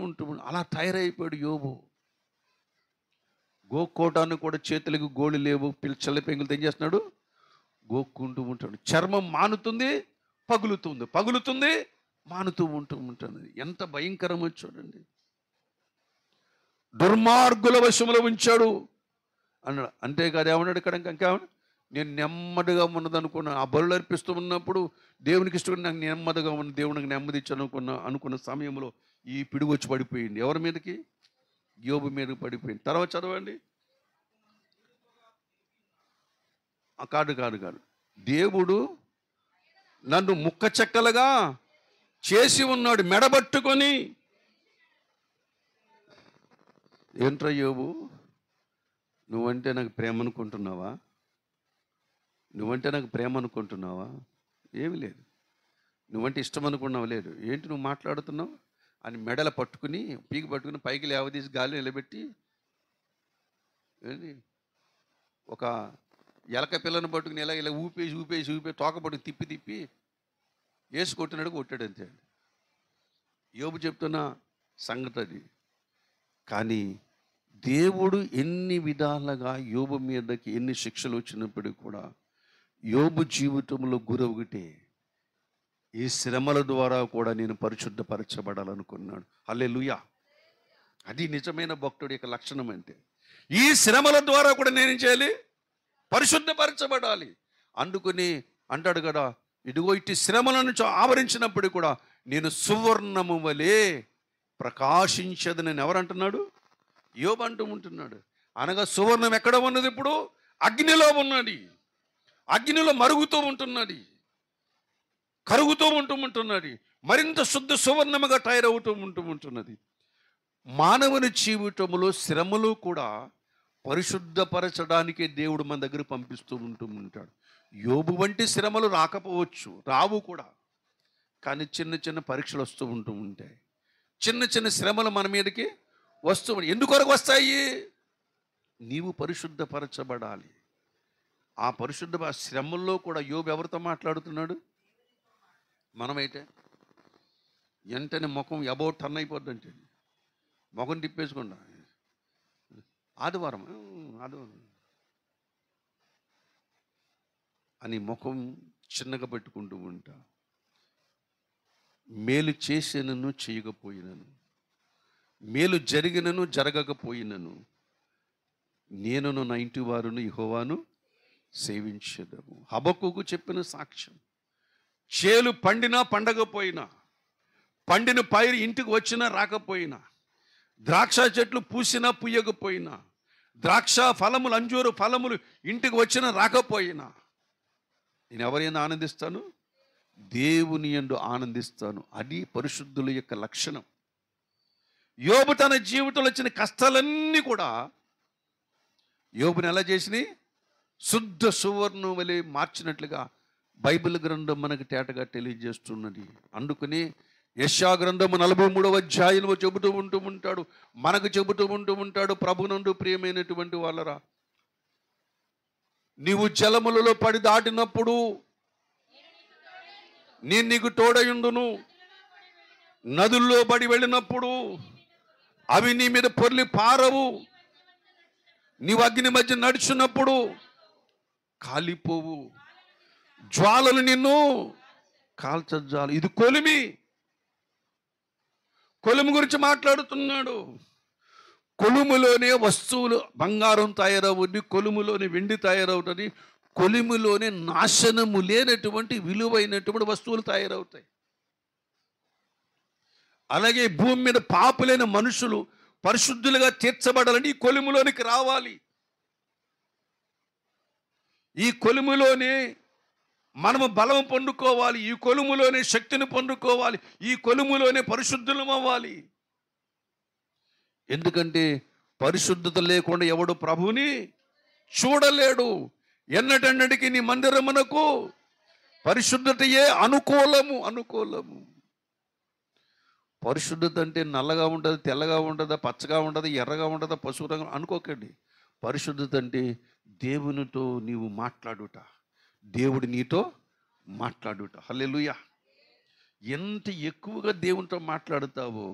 అలా తయారైపోయాడు యోబు. గోక్కోటానికి కూడా చేతులకు గోళ్ళు లేవు, చల్ల పెంగులతో ఏం చేస్తున్నాడు? గోక్కుంటూ ఉంటాడు. చర్మం మానుతుంది, పగులుతుంది, మానుతూ ఉంటుంది. ఎంత భయంకరమో చూడండి. దుర్మార్గుల వశంలో ఉంచాడు అన్నాడు. అంతేకాదు ఏమన్నాడు ఇక్కడ ఇంకేమన్నా, నేను నెమ్మదిగా ఉన్నదనుకున్నా, ఆ బలులు అర్పిస్తూ ఉన్నప్పుడు దేవునికి ఇష్టం, నాకు నెమ్మదిగా ఉన్న దేవునికి నెమ్మది ఇచ్చాను అనుకున్న సమయంలో ఈ పిడుగు వచ్చి పడిపోయింది. ఎవరి మీదకి? యోబు మీదకి పడిపోయింది. తర్వాత చదవండి. కాదు కాదు కాదు దేవుడు నన్ను ముక్క చెక్కలుగా చేసి ఉన్నాడు మెడబట్టుకొని. ఏంట్రా యోబు, నువ్వంటే నాకు ప్రేమ అనుకుంటున్నావా? నువ్వంటే నాకు ప్రేమ అనుకుంటున్నావా? ఏమి లేదు. నువ్వంటే ఇష్టం అనుకున్నావు లేదు. ఏంటి నువ్వు మాట్లాడుతున్నావు అని మెడల పట్టుకుని పీకి పట్టుకుని పైకి లేవదీసి గాలి నిలబెట్టి, ఏంటి ఒక ఎలక పిల్లను పట్టుకుని ఇలా ఇలా ఊపేసి తోక పట్టుకు తిప్పి వేసి కొట్టాడు అంతే. యోబు చెప్తున్న సంగతి అది. కానీ దేవుడు ఎన్ని విధాలుగా యోబు మీదకి ఎన్ని శిక్షలు వచ్చినప్పటికీ కూడా యోబు జీవితంలో గురవుగిటే ఈ శ్రమల ద్వారా కూడా నేను పరిశుద్ధపరచబడాలనుకున్నాడు. హల్లెలూయా. అది నిజమైన భక్తుడి యొక్క లక్షణం. అంటే ఈ శ్రమల ద్వారా కూడా నేనేం చేయాలి? పరిశుద్ధపరచబడాలి. అందుకని అంటాడు కదా, ఇదిగో ఇటు శ్రమలను ఆవరించినప్పుడు కూడా నేను సువర్ణము వలె ప్రకాశించదని ఎవరంటున్నాడు? యోబు అంటూ ఉంటున్నాడు. అనగా సువర్ణం ఎక్కడ ఉన్నది? ఇప్పుడు అగ్నిలో ఉన్నది. అగ్నిలో మరుగుతూ ఉంటున్నది, కరుగుతూ ఉంటున్నది, మరింత శుద్ధ సువర్ణముగా తయారవుతూ ఉంటున్నది. మానవుని జీవితంలో శ్రమలు కూడా పరిశుద్ధపరచడానికే దేవుడు మన దగ్గర పంపిస్తూ ఉంటాడు. యోబు వంటి శ్రమలు రాకపోవచ్చు, రావు కూడా. కానీ చిన్న చిన్న పరీక్షలు వస్తూ ఉంటాయి. చిన్న చిన్న శ్రమలు మన మీదకి వస్తూ ఉంటాయి. ఎందుకొరకు వస్తాయి? నీవు పరిశుద్ధపరచబడాలి. ఆ శ్రమల్లో కూడా యోబు ఎవరితో మాట్లాడుతున్నాడు? మనమైతే వెంటనే ముఖం అబౌట్ టర్న్ అయిపోద్దంటే ముఖం తిప్పేసుకుండా ఆదివారం అని ముఖం చిన్నగా పెట్టుకుంటూ ఉంటా. మేలు చేసినను చేయకపోయినను, మేలు జరిగినను జరగకపోయినను, నేనును నా ఇంటి వారును యెహోవాను సేవించెదము. హబక్కూకు చెప్పిన సాక్ష్యం. చేలు పండినా పండకపోయినా, పండిన పైరు ఇంటికి వచ్చినా రాకపోయినా, ద్రాక్ష చెట్లు పూసినా పుయ్యకపోయినా, ద్రాక్ష ఫలములు అంజూరు ఫలములు ఇంటికి వచ్చినా రాకపోయినా, నేను ఎవరైనా ఆనందిస్తాను? దేవుని యందు ఆనందిస్తాను. అది పరిశుద్ధుల యొక్క లక్షణం. యోబు తన జీవితంలో వచ్చిన కష్టాలన్నీ కూడా యోబుని ఎలా చేసినాయి? శుద్ధ సువర్ణం వలె మార్చినట్లుగా బైబిల్ గ్రంథం మనకు తేటగా తెలియజేస్తున్నది. అందుకని యెషయా గ్రంథము 43వ అధ్యాయంలో చెబుతూ ఉంటాడు, మనకు చెబుతూ ఉంటాడు, ప్రభునందు ప్రియమైనటువంటి వాళ్ళరా, నీవు జలములలో పడి దాటినప్పుడు నేను నీకు తోడయుండును, నదుల్లో పడి వెళ్ళినప్పుడు అవి నీ మీద పొర్లి పారవు, నీవు అగ్ని మధ్య నడుచున్నప్పుడు కాలిపోవు, జ్వాలలు నిన్ను కాల్చజ్జాలు. ఇది కొలిమి గురించి మాట్లాడుతున్నాడు. కొలుములోనే వస్తువులు బంగారం తయారవుద్ది, కొలుములోనే వెండి తయారవుతుంది, కొలిమిలోనే నాశనము లేనటువంటి విలువైనటువంటి వస్తువులు తయారవుతాయి. అలాగే భూమి మీద పాపులైన మనుషులు పరిశుద్ధులుగా తీర్చబడాలని ఈ కొలిమిలోనికి రావాలి. ఈ కొలిమిలోనే మనము బలం పొందుకోవాలి, ఈ కొలుములోనే శక్తిని పొందుకోవాలి, ఈ కొలుములోనే పరిశుద్ధులం అవ్వాలి. ఎందుకంటే పరిశుద్ధత లేకుండా ఎవడు ప్రభుని చూడలేడు. ఎన్నటన్నటికి నీ మందిరమునకు పరిశుద్ధతయే అనుకూలము. పరిశుద్ధత అంటే నల్లగా ఉంటుంది, తెల్లగా ఉంటుందా, పచ్చగా ఉంటుంది, ఎర్రగా ఉంటుందా, పసుపు రంగు అనుకోకండి. పరిశుద్ధత అంటే దేవునితో నీవు మాట్లాడుట, దేవుడు నీతో మాట్లాడుట. హల్లెలూయా. ఎంత ఎక్కువగా దేవునితో మాట్లాడుతావో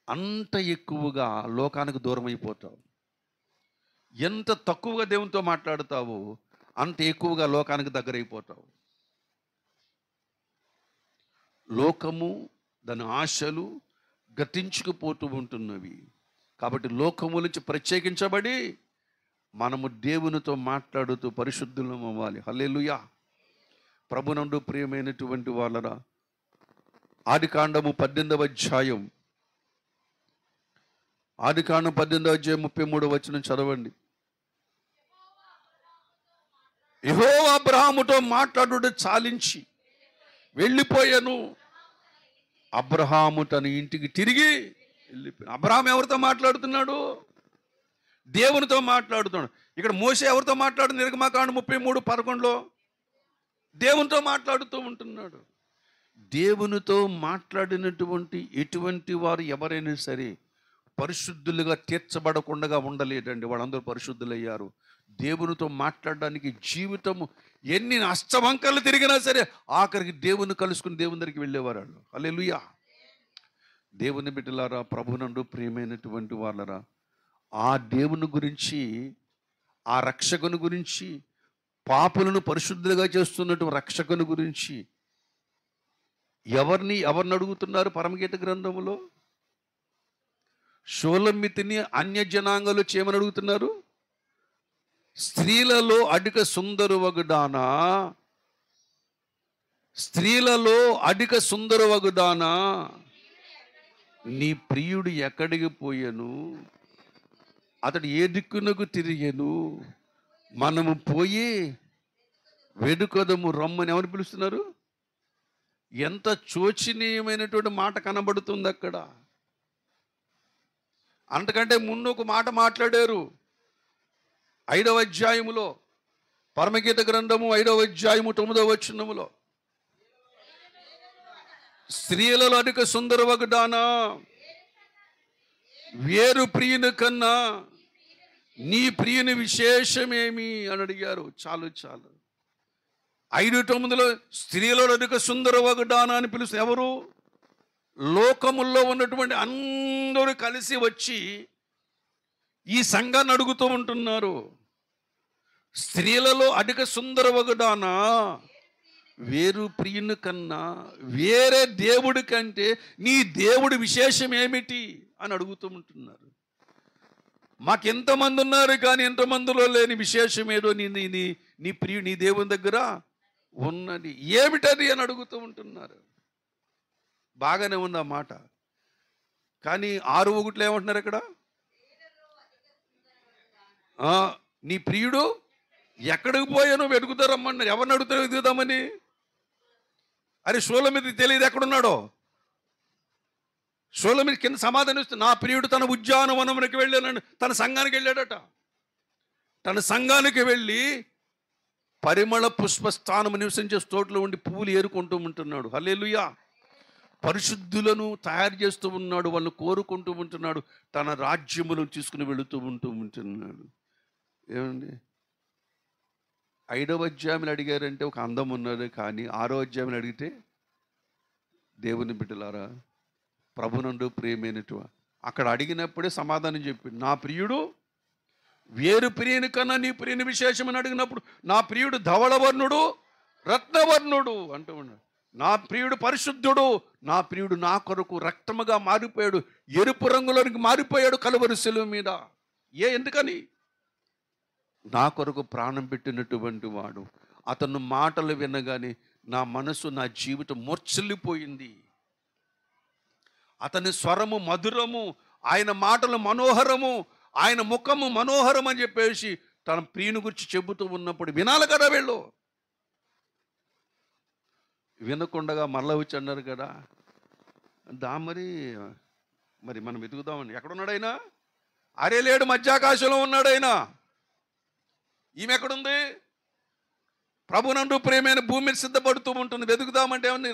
అంత ఎక్కువగా లోకానికి దూరం అయిపోతావు. ఎంత తక్కువగా దేవునితో మాట్లాడుతావో అంత ఎక్కువగా లోకానికి దగ్గర అయిపోతావు. లోకము దాని ఆశలు గతించుకుపోతూ ఉంటున్నవి. కాబట్టి లోకము నుంచి ప్రత్యేకించబడి మనము దేవునితో మాట్లాడుతూ పరిశుద్ధులం అవ్వాలి. హల్లెలూయా. ప్రభునందు ప్రియమైనటువంటి వాళ్ళరా, ఆదికాండము 18వ అధ్యాయం 33వ వచనం చదవండి. యెహోవా అబ్రహాముతో మాట్లాడుట చాలించి వెళ్ళిపోయాను. అబ్రహాము తన ఇంటికి తిరిగి వెళ్ళిపోయాడు. అబ్రహాం ఎవరితో మాట్లాడుతున్నాడు? దేవునితో మాట్లాడుతున్నాడు. ఇక్కడ మోషే ఎవరితో మాట్లాడు? నిర్గమకాండం 33:11లో దేవునితో మాట్లాడుతూ ఉంటున్నాడు. దేవునితో మాట్లాడినటువంటి ఎటువంటి వారు ఎవరైనా సరే పరిశుద్ధులుగా తీర్చబడకుండా ఉండలేదండి. వాళ్ళందరూ పరిశుద్ధులయ్యారు. దేవునితో మాట్లాడడానికి జీవితము ఎన్ని అష్టవంకర్లు తిరిగినా సరే ఆఖరికి దేవుని కలుసుకుని దేవుని దగ్గరికి వెళ్ళేవారు. హల్లెలూయా. దేవుని బిడ్డలారా, ప్రభునందు ప్రియమైనటువంటి వాళ్ళరా, ఆ దేవుని గురించి, ఆ రక్షకుని గురించి, పాపులను పరిశుద్ధులుగా చేస్తున్నటువంటి రక్షకుని గురించి ఎవరిని అడుగుతున్నారు? పరమగీత గ్రంథములో షోలమ్మితిని అన్యజనాంగాలు చేయమని అడుగుతున్నారు. స్త్రీలలో అధిక సుందరవగుదానా, స్త్రీలలో అధిక సుందరవగుదానా, నీ ప్రియుడు ఎక్కడికి పోయాను, అతడు ఏ దిక్కునకు తిరిగాను, మనము పోయి వెడుకదము రమ్మని ఎవరు పిలుస్తున్నారు? ఎంత శోచనీయమైనటువంటి మాట కనబడుతుంది అక్కడ. అంతకంటే ముందు ఒక మాట మాట్లాడారు 5వ అధ్యాయములో, పరమగీత గ్రంథము 5వ అధ్యాయము 9వ వచనములో, స్త్రీలలో అధిక సుందరవగుదానా, వేరు ప్రియుని కన్నా నీ ప్రియుని విశేషమేమి అని అడిగారు. చాలు 5:9లో స్త్రీలలో అధిక సుందరవగుదానా అని పిలుస్తారు. ఎవరు? లోకముల్లో ఉన్నటువంటి అందరూ కలిసి వచ్చి ఈ సంఘాన్ని అడుగుతూ ఉంటున్నారు. స్త్రీలలో అధిక సుందరవగుదానా, వేరు ప్రియుని కన్నా, వేరే దేవుడి కంటే నీ దేవుడి విశేషం ఏమిటి అని అడుగుతూ ఉంటున్నారు. మాకెంతమంది ఉన్నారు కానీ ఎంతమందిలో లేని విశేషం ఏదో నీ ప్రియుడు నీ దేవుని దగ్గర ఉన్నది, ఏమిటది అని అడుగుతూ ఉంటున్నారు. బాగానే ఉంది ఆ మాట. కానీ 6:1 ఏమంటున్నారు ఇక్కడ? నీ ప్రియుడు ఎక్కడికి పోయానో వెతుకుతారమ్మన్నారు. ఎవరిని అడుగుతారో వెతుకుదామని. అరే షోలమితి తెలియదు ఎక్కడున్నాడో. షోలమితి కింద సమాధానం ఇస్తుంది, నా ప్రియుడు తన ఉద్యానవనమునికి వెళ్ళానని తన సంఘానికి వెళ్ళాడట. తన సంఘానికి వెళ్ళి పరిమళ పుష్పస్థానము నివసించే తోటలో ఉండి పువ్వులు ఏరుకుంటూ ఉంటున్నాడు. హల్లెలూయా. పరిశుద్ధులను తయారు చేస్తూ ఉన్నాడు, వాళ్ళని కోరుకుంటూ ఉంటున్నాడు, తన రాజ్యములను తీసుకుని వెళుతూ ఉంటున్నాడు. ఏమండి, 5వ అధ్యాయంలో అడిగారంటే ఒక అందం ఉన్నది, కానీ 6వ అధ్యాయంలో అడిగితే దేవుని బిడ్డలారా, ప్రభునందు ప్రియమైనటు అక్కడ అడిగినప్పుడే సమాధానం చెప్పింది. నా ప్రియుడు వేరు ప్రియుని కన్నా నీ ప్రియుని విశేషమని అడిగినప్పుడు నా ప్రియుడు ధవళవర్ణుడు రత్నవర్ణుడు అంటూ ఉన్నాడు. నా ప్రియుడు పరిశుద్ధుడు, నా ప్రియుడు నా కొరకు రక్తముగా మారిపోయాడు, ఎరుపు రంగులోనికి మారిపోయాడు కలువరి శిలువ మీద. ఎందుకని? నా కొరకు ప్రాణం పెట్టినటువంటి వాడు. అతను మాటలు వినగానే నా మనసు, నా జీవితం మూర్ఛిల్లిపోయింది. అతని స్వరము మధురము, ఆయన మాటలు మనోహరము, ఆయన ముఖము మనోహరం అని చెప్పేసి తన ప్రియుని గురించి చెబుతూ ఉన్నప్పుడు వినాలి కదా వీళ్ళు. వినకుండగా మరలా వచ్చి అన్నారు కదా, మరి మనం వెతుకుదామని. ఎక్కడున్నాడైనా? అరే లేడు, మధ్యాకాశంలో ఉన్నాడైనా. ఈమె ఎక్కడుంది? ప్రభునందు ప్రేమైన భూమి మీద సిద్ధపడుతూ ఉంటుంది. వెతుకుదామంటే ఏమని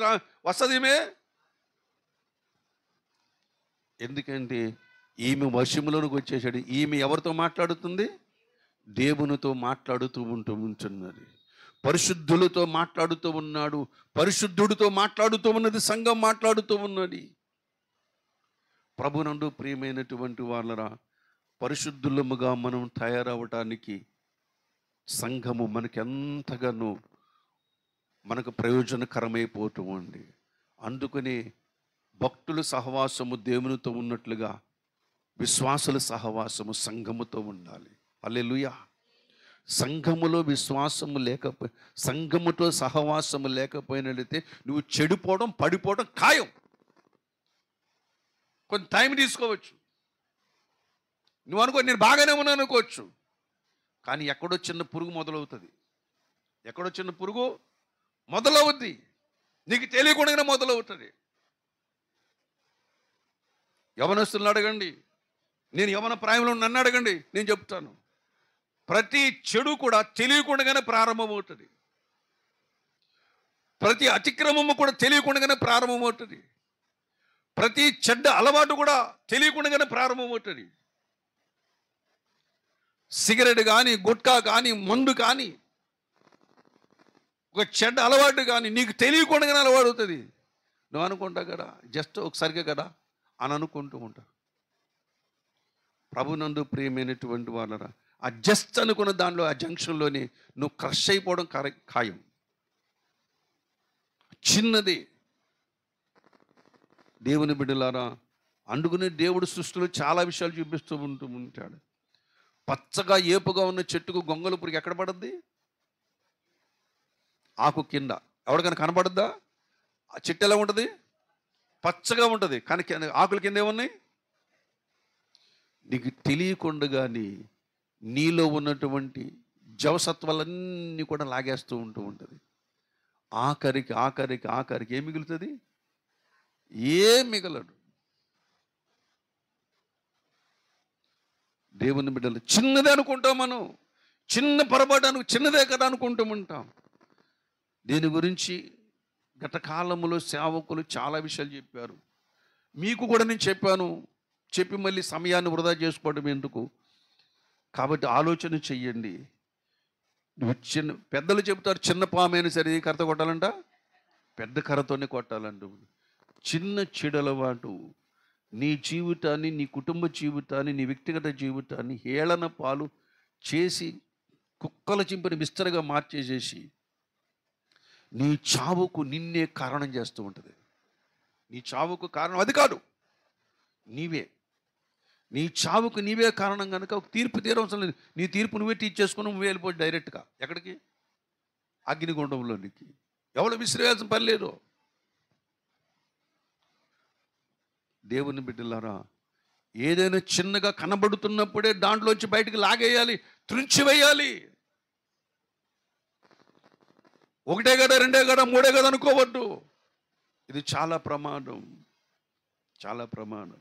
వస్తుంది ఈమె. ఎందుకంటే ఈమె వశములోనికి వచ్చేసాడు. ఈమె ఎవరితో మాట్లాడుతుంది? దేవునితో మాట్లాడుతూ ఉంటున్నది. పరిశుద్ధులతో మాట్లాడుతూ ఉన్నాడు, పరిశుద్ధుడితో మాట్లాడుతూ ఉన్నది, సంఘం మాట్లాడుతూ ఉన్నది. ప్రభునందు ప్రియమైనటువంటి వాళ్ళరా, పరిశుద్ధులముగా మనం తయారవటానికి సంఘము మనకెంతగానో మనకు ప్రయోజనకరమైపోతూ ఉంది. అందుకని భక్తుల సహవాసము దేవునితో ఉన్నట్లుగా విశ్వాసుల సహవాసము సంఘముతో ఉండాలి. హల్లెలూయా. సంఘములో విశ్వాసము లేకపోయి, సంఘముతో సహవాసము లేకపోయినట్లయితే నువ్వు చెడిపోవడం, పడిపోవడం ఖాయం. కొంత టైం తీసుకోవచ్చు. నువ్వు అనుకో నేను బాగానే ఉన్నాను అనుకోవచ్చు, కానీ ఎక్కడో చిన్న పురుగు మొదలవుతుంది. ఎక్కడో చిన్న పురుగు మొదలవుద్ది, నీకు తెలియకుండానే మొదలవుతుంది. యవనస్తులను అడగండి, నేను యవన ప్రాయంలో నన్ను అడగండి, నేను చెప్తాను. ప్రతి చెడు కూడా తెలియకుండానే ప్రారంభమవుతుంది. ప్రతి అతిక్రమము కూడా తెలియకుండానే ప్రారంభమవుతుంది. ప్రతి చెడ్డ అలవాటు కూడా తెలియకుండానే ప్రారంభమవుతుంది. సిగరెట్ కానీ, గుట్కా కానీ, మందు కానీ, ఒక చెడ్డ అలవాటు కానీ నీకు తెలియకుండానే అలవాటు అవుతుంది. నువ్వు అనుకుంటావు కదా, జస్ట్ ఒకసారిగా కదా అని అనుకుంటూ ఉంటావు. ప్రభునందు ప్రియమైనటువంటి వాళ్ళరా, ఆ జస్ట్ అనుకున్న దానిలో, ఆ జంక్షన్లోని నువ్వు క్రష్ అయిపోవడం ఖాయం. చిన్నది. దేవుని బిడ్డలారా, అందుకునే దేవుడు సృష్టిలో చాలా విషయాలు చూపిస్తూ ఉంటాడు. పచ్చగా ఏపుగా ఉన్న చెట్టుకు గొంగళి పురుగు ఎక్కడ పడుద్ది? ఆకు కింద. ఎవరికైనా కనపడద్దా? ఆ చెట్టు ఎలా ఉంటుంది? పచ్చగా ఉంటుంది, కానీ ఆకుల కింద ఏమున్నాయి? నీకు తెలియకుండానే నీలో ఉన్నటువంటి జవసత్వాలన్నీ కూడా లాగేస్తూ ఉంటుంది. ఆఖరికి ఏం మిగులుతుంది? ఏం మిగలడు. దేవుని బిడ్డలు చిన్నదే అనుకుంటాం మనం. చిన్న పొరపాటు చిన్నదే కదా అనుకుంటూ ఉంటాం. దీని గురించి గత కాలంలో సేవకులు చాలా విషయాలు చెప్పారు. మీకు కూడా నేను చెప్పాను. చెప్పి మళ్ళీ సమయాన్ని వృధా చేసుకోవడం ఎందుకు? కాబట్టి ఆలోచన చెయ్యండి. పెద్దలు చెబుతారు, చిన్న పాము అయినా సరే కర్ర కొట్టాలంట, పెద్ద కర్రతోనే కొట్టాలంట. చిన్న చెడలవాటు నీ జీవితాన్ని, నీ కుటుంబ జీవితాన్ని, నీ వ్యక్తిగత జీవితాన్ని హేళన పాలు చేసి, కుక్కల చింపిన విస్తరగా మార్చేసేసి నీ చావుకు నిన్నే కారణం చేస్తూ ఉంటుంది. నీ చావుకు కారణం అది కాదు, నీవే. నీ చావుకు నీవే కారణం కనుక ఒక తీర్పు తీరవసరం లేదు. నీ తీర్పు నువ్వే తీర్చేసుకుని నువ్వే వెళ్ళిపోయి డైరెక్ట్గా ఎక్కడికి? అగ్నిగుండంలోనికి. ఎవరు విసిరేయాల్సిన పని లేదు. దేవుని బిడ్డలారా, ఏదైనా చిన్నగా కనబడుతున్నప్పుడే దాంట్లోంచి బయటికి లాగేయాలి, త్రుంచివేయాలి. ఒకటే కదా, రెండే కదా, మూడే కదా అనుకోవద్దు. ఇది చాలా ప్రమాదం, చాలా ప్రమాదం.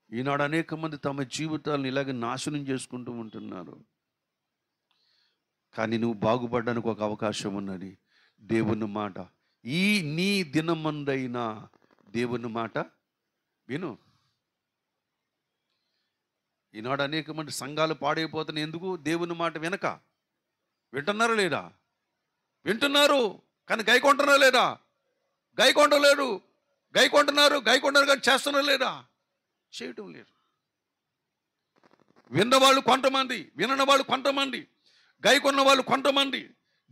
ఈనాడు అనేక మంది తమ జీవితాలను ఇలాగే నాశనం చేసుకుంటూ ఉంటున్నారు. కానీ నువ్వు బాగుపడడానికి ఒక అవకాశం ఉన్నది. దేవుని మాట, ఈ నీ దినమందైనా దేవుని మాట విను. ఈనాడు అనేక మంది సంఘాలు పాడైపోతున్నాయి. ఎందుకు? దేవుని మాట వినక. వింటున్నారా లేదా? వింటున్నారు కానీ గైకొంటున్నారా లేదా? గైకొంటలేరు. గైకొంటున్నారు కానీ చేస్తున్నారు లేదా? చేయటం లేదు. విన్నవాళ్ళు కొంతమంది, వినని వాళ్ళు కొంతమంది, గైకొన్న వాళ్ళు కొంతమంది,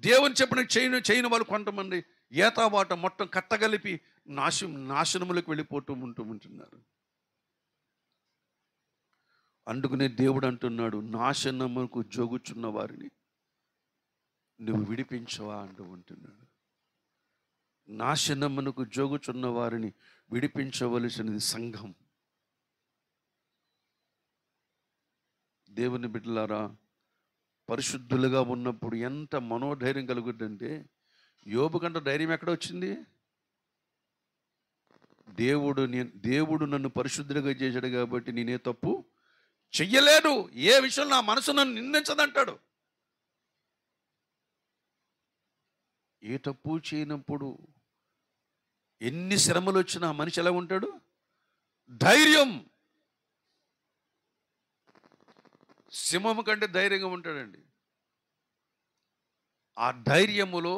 దేవుని చెప్పిన చేయని వాళ్ళు కొంతమంది, ఏతావాట మొత్తం కట్టగలిపి నాశనములకు వెళ్ళిపోతూ ఉంటున్నారు. అందుకనే దేవుడు అంటున్నాడు, నాశనముకు జోగుచున్న వారిని నువ్వు విడిపించవా అంటూ ఉంటున్నాడు. నాశనమునకు జోగుచున్న వారిని విడిపించవలసినది సంఘం. దేవుని బిడ్డలారా, పరిశుద్ధులుగా ఉన్నప్పుడు ఎంత మనోధైర్యం కలుగుద్దంటే, యోబు కంటే ధైర్యం ఎక్కడ వచ్చింది? దేవుడు నన్ను పరిశుద్ధులుగా చేశాడు కాబట్టి నేనే తప్పు చెయ్యలేదు, ఏ విషయంలో నా మనసు నన్ను నిందించదంటాడు. ఏ తప్పు చేయనప్పుడు ఎన్ని శ్రమలు వచ్చినా మనిషి ఎలా ఉంటాడు? ధైర్యం. సింహము కంటే ధైర్యంగా ఉంటాడండి. ఆ ధైర్యములో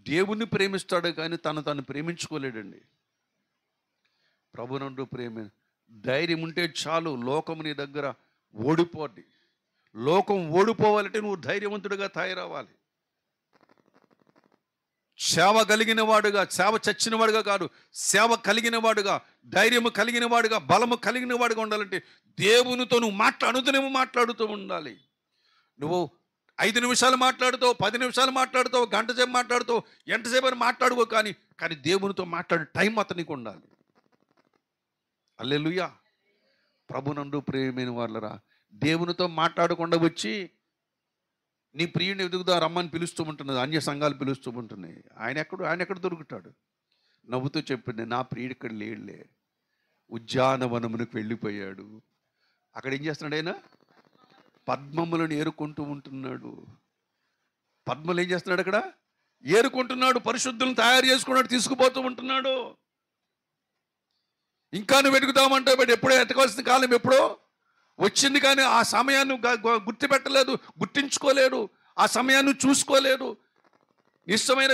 దేవుణ్ణి ప్రేమిస్తాడు కానీ తను ప్రేమించుకోలేడండి. ప్రభునందు ప్రేమ ధైర్యం ఉంటే చాలు, లోకము నీ దగ్గర ఓడిపోద్ది. లోకం ఓడిపోవాలంటే నువ్వు ధైర్యవంతుడిగా తయారవ్వాలి. సేవ కలిగిన వాడుగా, సేవ చచ్చిన వాడుగా కాదు, సేవ కలిగిన వాడుగా, ధైర్యము కలిగిన వాడుగా, బలము కలిగిన వాడుగా ఉండాలంటే దేవునితో నువ్వు అనుదినము మాట్లాడుతూ ఉండాలి. నువ్వు 5 నిమిషాలు మాట్లాడుతావు, 10 నిమిషాలు మాట్లాడుతావు, గంట సేపు మాట్లాడుతావు, ఎంతసేపు అని మాట్లాడుకో, కానీ దేవునితో మాట్లాడే టైం అతనికి ఉండాలి. హల్లెలూయా. ప్రభునందు ప్రియమైన వాళ్ళరా, దేవునితో మాట్లాడకుండా వచ్చి నీ ప్రియుని ఎదుగుదా రమ్మని పిలుస్తూ ఉంటున్నది, అన్య సంఘాలు పిలుస్తూ ఉంటున్నాయి. ఆయన ఎక్కడ దొరుకుతాడు? నవ్వుతూ చెప్పింది, నా ప్రియుడు ఇక్కడ లేడులే, ఉద్యానవనమునకు వెళ్ళిపోయాడు. అక్కడ ఏం చేస్తున్నాడు ఆయన? పద్మములను ఏరుకుంటూ ఉంటున్నాడు. పద్మలు ఏం చేస్తున్నాడు? అక్కడ ఏరుకుంటున్నాడు, పరిశుద్ధులను తయారు చేసుకున్నాడు, తీసుకుపోతూ ఉంటున్నాడు. ఇంకా నువ్వు వెతుకుతామంటే ఎప్పుడో ఎతకాల్సిన కాలం ఎప్పుడో వచ్చింది, కానీ ఆ సమయాన్ని గుర్తుపెట్టలేదు, గుర్తించుకోలేడు, ఆ సమయాన్ని చూసుకోలేడు, ఇష్టమైన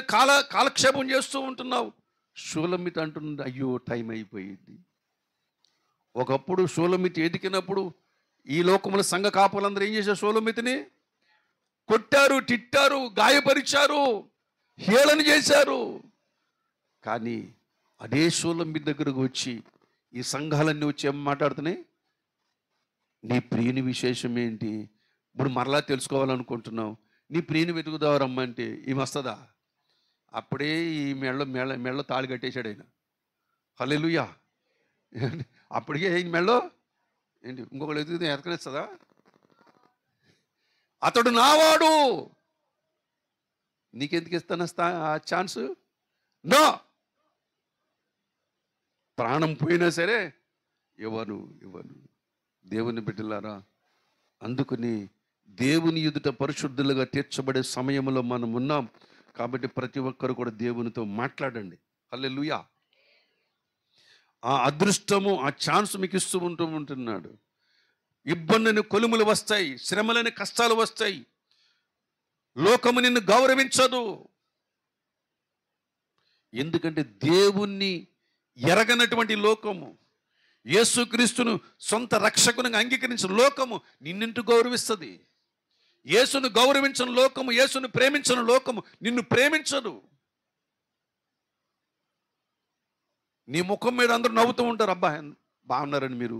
కాలక్షేపం చేస్తూ ఉంటున్నావు. షూలమితి అంటుంది, అయ్యో టైం అయిపోయింది. ఒకప్పుడు షూలమితి ఎదికినప్పుడు ఈ లోకముల సంఘ కాపులందరూ ఏం చేశారు? షూలమితిని కొట్టారు, తిట్టారు, గాయపరిచారు, హేళన చేశారు. కానీ అదే షూలమితి దగ్గరకు వచ్చి ఈ సంఘాలన్నీ వచ్చి ఏం మాట్లాడుతున్నాయి? నీ ప్రియుని విశేషం ఏంటి? ఇప్పుడు మరలా తెలుసుకోవాలనుకుంటున్నావు, నీ ప్రియుని వెతుకుదావు రమ్మంటే ఈమె వస్తుందా? అప్పుడే ఈ మెళ్ళ తాళి కట్టేశాడు ఆయన. హల్లెలూయా. అప్పటికే ఈ మెళ్ళో ఏంటి ఇంకొకళ్ళు ఎతకనిస్తుందా? అతడు నావాడు, నీకెందుకు ఇస్తాను ఆ ఛాన్స్? నో. ప్రాణం పోయినా సరే ఇవ్వను. దేవుని బిడ్డలారా, అందుకని దేవుని ఎదుట పరిశుద్ధులుగా తీర్చబడే సమయంలో మనం ఉన్నాం కాబట్టి ప్రతి ఒక్కరు కూడా దేవునితో మాట్లాడండి. హల్లెలూయా. ఆ అదృష్టము, ఆ ఛాన్స్ మీకు ఇస్తూ ఉంటున్నాడు. ఇబ్బందిని కొలుములు వస్తాయి, శ్రమలని కష్టాలు వస్తాయి, లోకము నిన్ను గౌరవించదు. ఎందుకంటే దేవుణ్ణి ఎరగనటువంటి లోకము, యేసుక్రీస్తును సొంత రక్షకునిగా అంగీకరించిన లోకము నిన్నింటూ గౌరవిస్తుంది. యేసును గౌరవించిన లోకము, యేసును ప్రేమించిన లోకము నిన్ను ప్రేమించదు. నీ ముఖం మీద అందరూ నవ్వుతూ ఉంటారు, అబ్బా బాగున్నారండి మీరు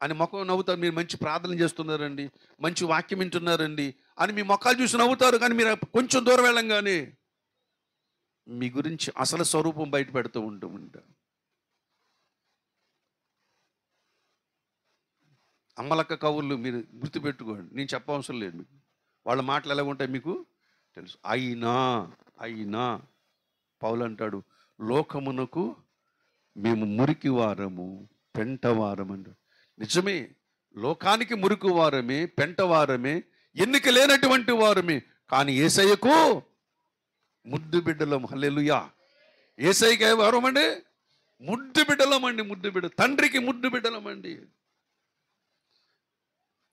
అని ముఖం నవ్వుతారు. మీరు మంచి ప్రార్థన చేస్తున్నారండి, మంచి వాక్యం వింటున్నారండి అని మీ ముఖాలు చూసి నవ్వుతారు. కానీ మీరు కొంచెం దూరం వెళ్ళంగానే మీ గురించి అసలు స్వరూపం బయట పెడుతూ ఉంటారు. అమ్మలక్క కవుళ్ళు మీరు గుర్తుపెట్టుకోండి, నేను చెప్పవసరం లేదు మీకు. వాళ్ళ మాటలు ఎలా ఉంటాయి మీకు తెలుసు. అయినా పౌలు అంటాడు, లోకమునకు మేము మురికి వారము, పెంటవారం అంటాడు. నిజమే, లోకానికి మురికి వారమే, పెంటవారమే, ఎన్నిక లేనటువంటి వారమే. కానీ యేసయ్యకు ముద్దు బిడ్డలం. హల్లెలూయా. యేసయ్యకి ఎవరమండి? ముద్దు బిడ్డలమండి. తండ్రికి ముద్దు బిడ్డలమండి.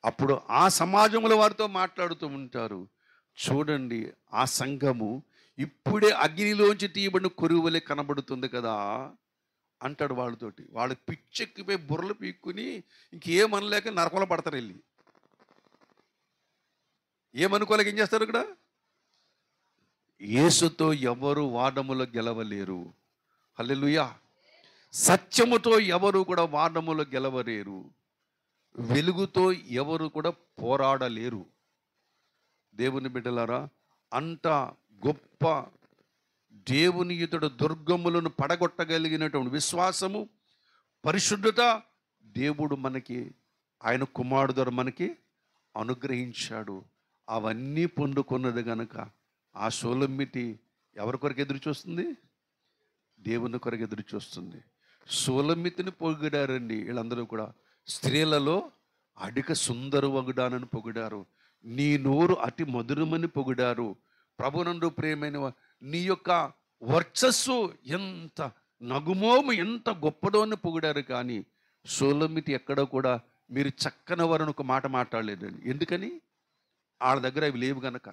అప్పుడు ఆ సమాజంలో వారితో మాట్లాడుతూ ఉంటారు. చూడండి, ఆ సంఘము ఇప్పుడే అగ్నిలోంచి తీయబడిన కొరువులే కనబడుతుంది కదా అంటాడు వాళ్ళతోటి. వాళ్ళు పిచ్చెక్కిపోయి బుర్రలు పీక్కుని ఇంకేమనలేక నరకంలో పడతారు. వెళ్ళి ఏమనుకోలేక ఏం చేస్తారు? ఇక్కడ యేసుతో ఎవరు వాదములో గెలవలేరు. హల్లెలూయా. సత్యముతో ఎవరు కూడా వాదములో గెలవలేరు. వెలుగుతో ఎవరు కూడా పోరాడలేరు. దేవుని బిడ్డలారా, అంత గొప్ప దేవుని ఎదుట దుర్గములను పడగొట్టగలిగినటువంటి విశ్వాసము, పరిశుద్ధత దేవుడు మనకి ఆయన కుమారుడు ద్వారా మనకి అనుగ్రహించాడు. అవన్నీ పొందుకున్నది గనక ఆ షూలమితి ఎవరి కొరకు ఎదురు చూస్తుంది? దేవుని కొరకు ఎదురు చూస్తుంది. షూలమితిని పొగిడారండి వీళ్ళందరూ కూడా. స్త్రీలలో అధిక సుందరవగుడానని పొగిడారు, నీ నోరు అతి మధురమని పొగిడారు. ప్రభునందు ప్రియమైన నీ యొక్క వర్చస్సు ఎంత నగుమోము, ఎంత గొప్పదో అని పొగిడారు. కానీ షూలమితి ఎక్కడ కూడా మీరు చక్కని వారని ఒక మాట మాట్లాడలేదండి. ఎందుకని? వాళ్ళ దగ్గర అవి లేవు గనక.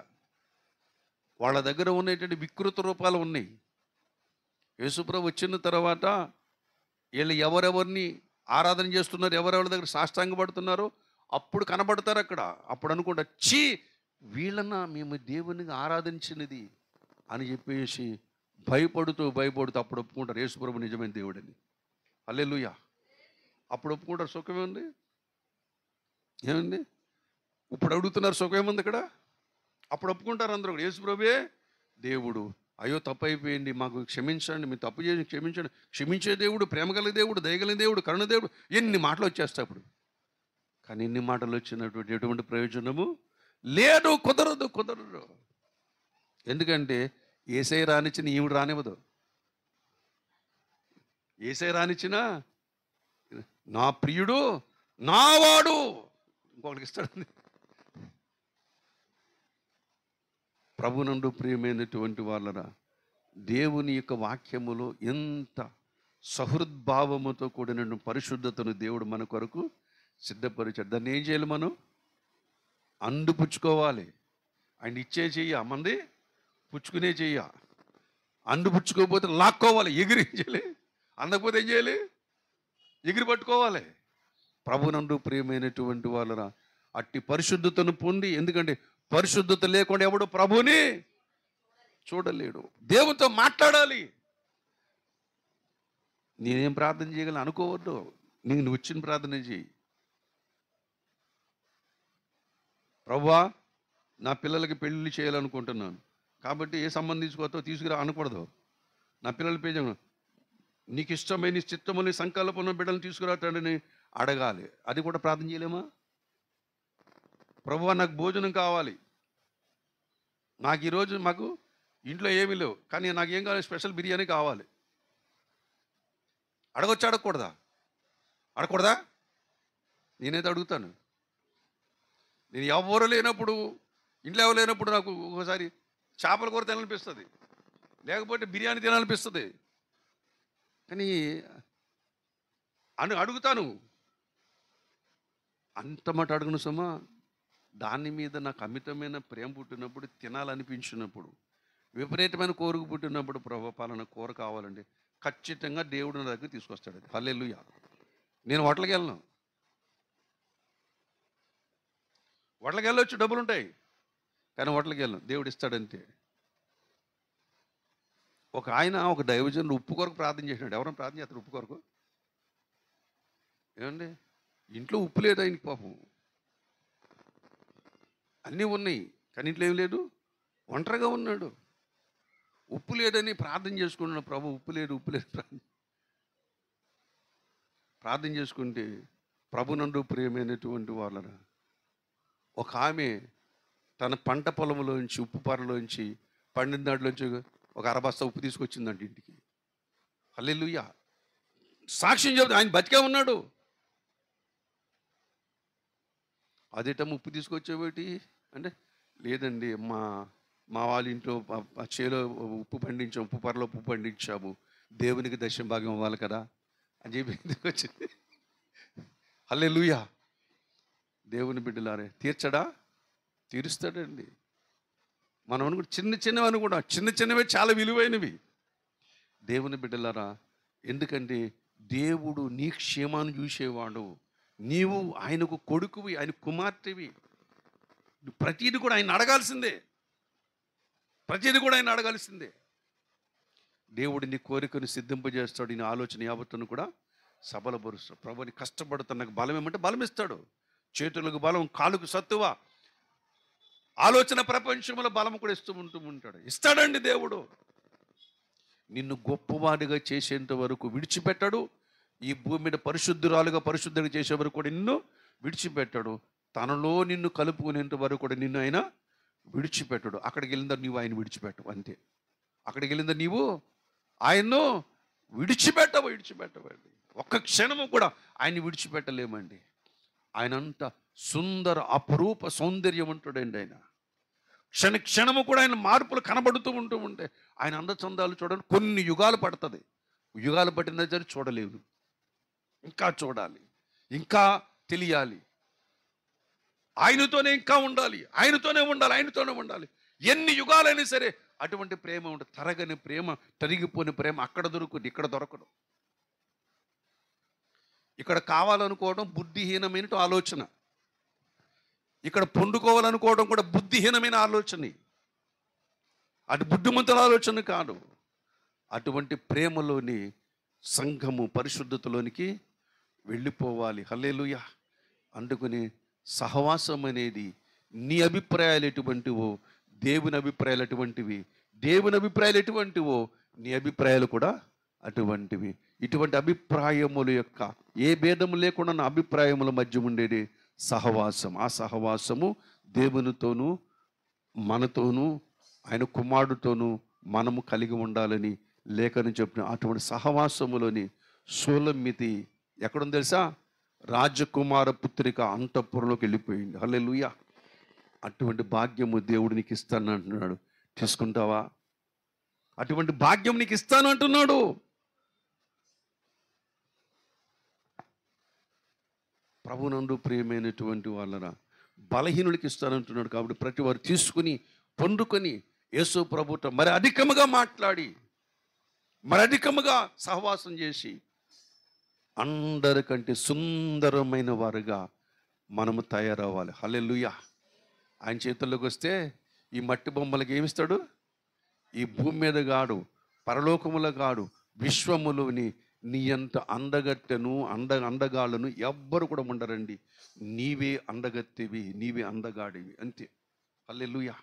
వాళ్ళ దగ్గర ఉన్నటువంటి వికృత రూపాలు ఉన్నాయి. యేసుప్రభు వచ్చిన తర్వాత వీళ్ళు ఎవరెవరిని ఆరాధన చేస్తున్నారు, ఎవరెవరి దగ్గర సాష్టాంగపడుతున్నారో అప్పుడు కనబడతారు అక్కడ. అప్పుడు అనుకుంటా, వీళ్ళన్నా మేము దేవునికి ఆరాధించినది అని చెప్పేసి భయపడుతూ భయపడుతూ అప్పుడు ఒప్పుకుంటారు యేసుప్రభు నిజమైన దేవుడని. హల్లెలూయా. అప్పుడు ఒప్పుకుంటారు. సుఖం ఏముంది? ఏముంది? ఇప్పుడు అడుగుతున్నారు సుఖం ఏముంది ఇక్కడ? అప్పుడు ఒప్పుకుంటారు అందరూ కూడా, యేసుప్రభువే దేవుడు, అయ్యో తప్పు అయిపోయింది, మాకు క్షమించండి, మీరు తప్పు చేసి క్షమించండి. క్షమించే దేవుడు, ప్రేమ కలిగిన దేవుడు, దయగలిగిన దేవుడు, కరుణ దేవుడు, ఎన్ని మాటలు వచ్చేస్తాయి అప్పుడు. కానీ ఎన్ని మాటలు వచ్చినటువంటి ఎటువంటి ప్రయోజనము లేదు. కుదరదు. ఎందుకంటే ఏసై రానిచ్చిన ఈవిడ రానివ్వదు. ఏసై రానిచ్చినా నా ప్రియుడు నావాడు ఇంకొకటికి ఇస్తాడు. ప్రభునందు ప్రియమైనటువంటి వాళ్ళరా, దేవుని యొక్క వాక్యములో ఎంత సహృద్భావముతో కూడిన పరిశుద్ధతను దేవుడు మన కొరకు సిద్ధపరిచాడు. దాన్ని ఏం చేయాలి? మనం అండుపుచ్చుకోవాలి. ఆయన ఇచ్చే చెయ్య, మంది పుచ్చుకునే చెయ్య. అండుపుచ్చుకోకపోతే లాక్కోవాలి, ఎగిరించాలి. అందకపోతే ఏం చేయాలి? ఎగిరి పట్టుకోవాలి. ప్రభునందు ప్రియమైనటువంటి వాళ్ళరా, అట్టి పరిశుద్ధతను పొంది, ఎందుకంటే పరిశుద్ధత లేకుండా ఎవడు ప్రభుని చూడలేడు. దేవునితో మాట్లాడాలి. నేనేం ప్రార్థన చేయగలను అనుకోవద్దు. నువ్వు వచ్చిన ప్రార్థన చేయి. ప్రభువా, నా పిల్లలకి పెళ్లి చేయాలనుకుంటున్నాను, కాబట్టి ఏ సంబంధించుకోతో తీసుకురా అనకూడదు. నా పిల్లల పేజ నీకు ఇష్టమైన చిత్తముని సంకల్పన బిడ్డలను తీసుకురాటాడని అడగాలి. అది కూడా ప్రార్థన చేయలేమా? ప్రభువా, నాకు భోజనం కావాలి, నాకు ఈరోజు మాకు ఇంట్లో ఏమీ లేవు, కానీ నాకేం కావాలి? స్పెషల్ బిర్యానీ కావాలి. అడగొచ్చు, అడగకూడదా? నేనైతే అడుగుతాను. నేను ఎవరు లేనప్పుడు, ఇంట్లో ఎవరు లేనప్పుడు నాకు ఒకసారి చేపల కూర తినాలనిపిస్తుంది, లేకపోతే బిర్యానీ తినాలనిపిస్తుంది. కానీ అడుగుతాను. అంతమాట అడుగును సుమా. దాని మీద నాకు అమితమైన ప్రేమ పుట్టినప్పుడు, తినాలనిపించినప్పుడు, విపరీతమైన కోరిక పుట్టినప్పుడు, ప్రభు పాలన కూర కావాలండి, ఖచ్చితంగా దేవుడు నా దగ్గర తీసుకొస్తాడు. అది హల్లెలూయా. నేను హోటల్కి వెళ్ళను. హోటల్కి వెళ్ళొచ్చు, డబ్బులు ఉంటాయి, కానీ హోటల్కి వెళ్ళను. దేవుడు ఇస్తాడంతే. ఒక ఆయన, ఒక దైవజనుడు ఉప్పు కొరకు ప్రార్థన చేసినాడు. ఎవరైనా ప్రార్థన చేస్తారు ఉప్పు కొరకు? ఏమండి, ఇంట్లో ఉప్పు లేదు ఆయనకి, పాపం అన్నీ ఉన్నాయి, కానీ ఇంట్లో ఏం లేదు, ఒంటరిగా ఉన్నాడు. ఉప్పు లేదని ప్రార్థన చేసుకున్నాడు. ప్రభు ఉప్పు లేదు ప్రార్థన చేసుకుంటే, ప్రభునందు ప్రియమైనటువంటి వాళ్ళరా, ఒక ఆమె తన పంట పొలంలోంచి, ఉప్పు పారలోంచి, పండిన దాంట్లోంచి ఒక అరబస్తా ఉప్పు తీసుకొచ్చిందంట ఇంటికి. హల్లెలూయా. సాక్ష్యం చెబుతా, ఆయన బతికే ఉన్నాడు. అదేటమ్మ ఉప్పు తీసుకొచ్చేవేటి అంటే, లేదండి మా వాళ్ళ ఇంట్లో చేలో ఉప్పు పారలో ఉప్పు పండించాము, దేవునికి దశమ భాగం ఇవ్వాలి కదా అని చెప్పి వచ్చింది. హల్లెలూయా. దేవుని బిడ్డలారే, తీర్చడా? తీరుస్తాడండి. మనం అనుకుంటే చిన్నవి అనుకుంటాం, చిన్నవే చాలా విలువైనవి. దేవుని బిడ్డలారా, ఎందుకంటే దేవుడు నీ క్షేమాన్ని చూసేవాడు. నీవు ఆయనకు కొడుకువి, ఆయన కుమార్తెవి. ప్రతిదీ కూడా ఆయన అడగాల్సిందే. దేవుడు నీ కోరికను సిద్ధింపజేస్తాడు. నీ ఆలోచన యావత్తును కూడా సబలపరుస్తాడు. ప్రభుని కష్టపడుతున్న బలం ఏమంటే బలం ఇస్తాడు. చేతులకు బలం, కాలుకు సత్తువ, ఆలోచన ప్రపంచంలో బలం కూడా ఉంటాడు. ఇస్తాడండి దేవుడు. నిన్ను గొప్పవాడిగా చేసేంత వరకు విడిచిపెట్టాడు. ఈ భూమి మీద పరిశుద్ధుడిగా చేసే వరకు కూడా నిన్ను విడిచిపెట్టాడు. తనలో నిన్ను కలుపుకునేంత వరకు కూడా నిన్ను ఆయన విడిచిపెట్టాడు. అక్కడికి వెళ్ళిందా నీవు ఆయన విడిచిపెట్టవు, అంతే. అక్కడికి వెళ్ళిందా నీవు ఆయన్ను విడిచిపెట్టవండి. ఒక్క క్షణము కూడా ఆయన్ని విడిచిపెట్టలేమండి. ఆయన అంత సుందర అపురూప సౌందర్యవంతుడండి. ఆయన క్షణము కూడా ఆయన మార్పులు కనబడుతూ ఉంటే, ఆయన అందచందాలు చూడండి, కొన్ని యుగాలు పడుతుంది. యుగాలు పట్టిన సరే చూడలేవు. ఇంకా చూడాలి, ఇంకా తెలియాలి. ఆయనతోనే ఇంకా ఉండాలి, ఆయనతోనే ఉండాలి. ఎన్ని యుగాలైనా సరే అటువంటి ప్రేమ ఉంటుంది. తరగని ప్రేమ, తరిగిపోని ప్రేమ అక్కడ దొరుకుతుంది, ఇక్కడ దొరకదు. ఇక్కడ కావాలనుకోవడం బుద్ధిహీనమైన ఆలోచన, ఇక్కడ పొందుకోవాలనుకోవడం కూడా బుద్ధిహీనమైన ఆలోచన. అది బుద్ధిమంతుల ఆలోచన కాదు. అటువంటి ప్రేమలోని సంఘము పరిశుద్ధతలోనికి వెళ్ళిపోవాలి. హల్లెలూయా. అందుకని సహవాసం అనేది నీ అభిప్రాయాలు ఎటువంటివో దేవుని అభిప్రాయాలు అటువంటివి, దేవుని అభిప్రాయాలు ఎటువంటివో నీ అభిప్రాయాలు కూడా అటువంటివి. ఇటువంటి అభిప్రాయముల యొక్క ఏ భేదము లేకుండా నా అభిప్రాయముల మధ్య ఉండేది సహవాసం. ఆ సహవాసము దేవునితోనూ మనతోనూ ఆయన కుమారుడితోనూ మనము కలిగి ఉండాలని లేఖనం చెప్పిన అటువంటి సహవాసములోని సూలమ్మితి ఎక్కడుంది తెలుసా? రాజకుమార పుత్రిక అంతఃపురంలోకి వెళ్ళిపోయింది. హల్లెలూయా. అటువంటి భాగ్యము దేవుడు నీకు ఇస్తాను అంటున్నాడు. తీసుకుంటావా? అటువంటి భాగ్యం నీకు ఇస్తాను అంటున్నాడు. ప్రభునందు ప్రియమైనటువంటి వాళ్ళరా, బలహీనులకి ఇస్తానంటున్నాడు. కాబట్టి ప్రతి వారు తీసుకుని పొందుకొని యేసు ప్రభుతో మరి అధికముగా మాట్లాడి మరి అధికముగా సహవాసం చేసి అందరికంటే సుందరమైన వారుగా మనము తయారవ్వాలి. హల్లెలూయా. ఆయన చేతుల్లోకి వస్తే ఈ మట్టి బొమ్మలకి ఏమిస్తాడు? ఈ భూమి మీద గాడు, పరలోకముల గాడు, విశ్వములోని నీ అంత అందగట్టెను అందగాళ్ళను ఎవ్వరు కూడా ఉండరండి. నీవే అందగత్తెవి, నీవే అందగాడివి, అంతే. హల్లెలూయా.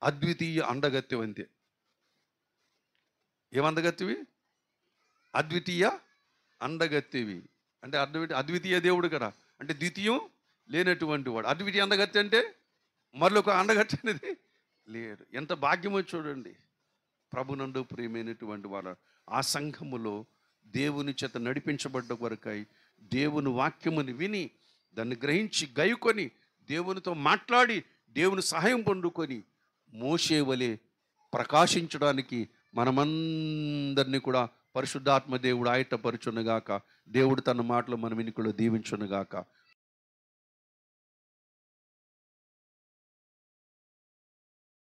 అద్వితీయ అందగత్తెవి, అంతే. ఏమందగత్తెవి? అద్వితీయ అందగత్తెవి. అంటే అర్థం ఏంటి? అద్వితీయ దేవుడు కదా, అంటే ద్వితీయం లేనటువంటి వాడు. అద్వితీయ అందగత్తె అంటే మరొక అందగత్తె అనేది లేడు. ఎంత భాగ్యమో చూడండి. ప్రభునందు ప్రియమైనటువంటి వారు, ఆ సంఘములో దేవుని చేత నడిపించబడ్డ కొరకై దేవుని వాక్యముని విని దాన్ని గ్రహించి గైకొని దేవునితో మాట్లాడి దేవుని సహాయం పొందుకొని మోషే వలె ప్రకాశించడానికి మనమందరినీ కూడా పరిశుద్ధాత్మ దేవుడు ఆయట్టపరచునుగాక. దేవుడు తన మాటలు మన వినికిలో దీవించునుగాక.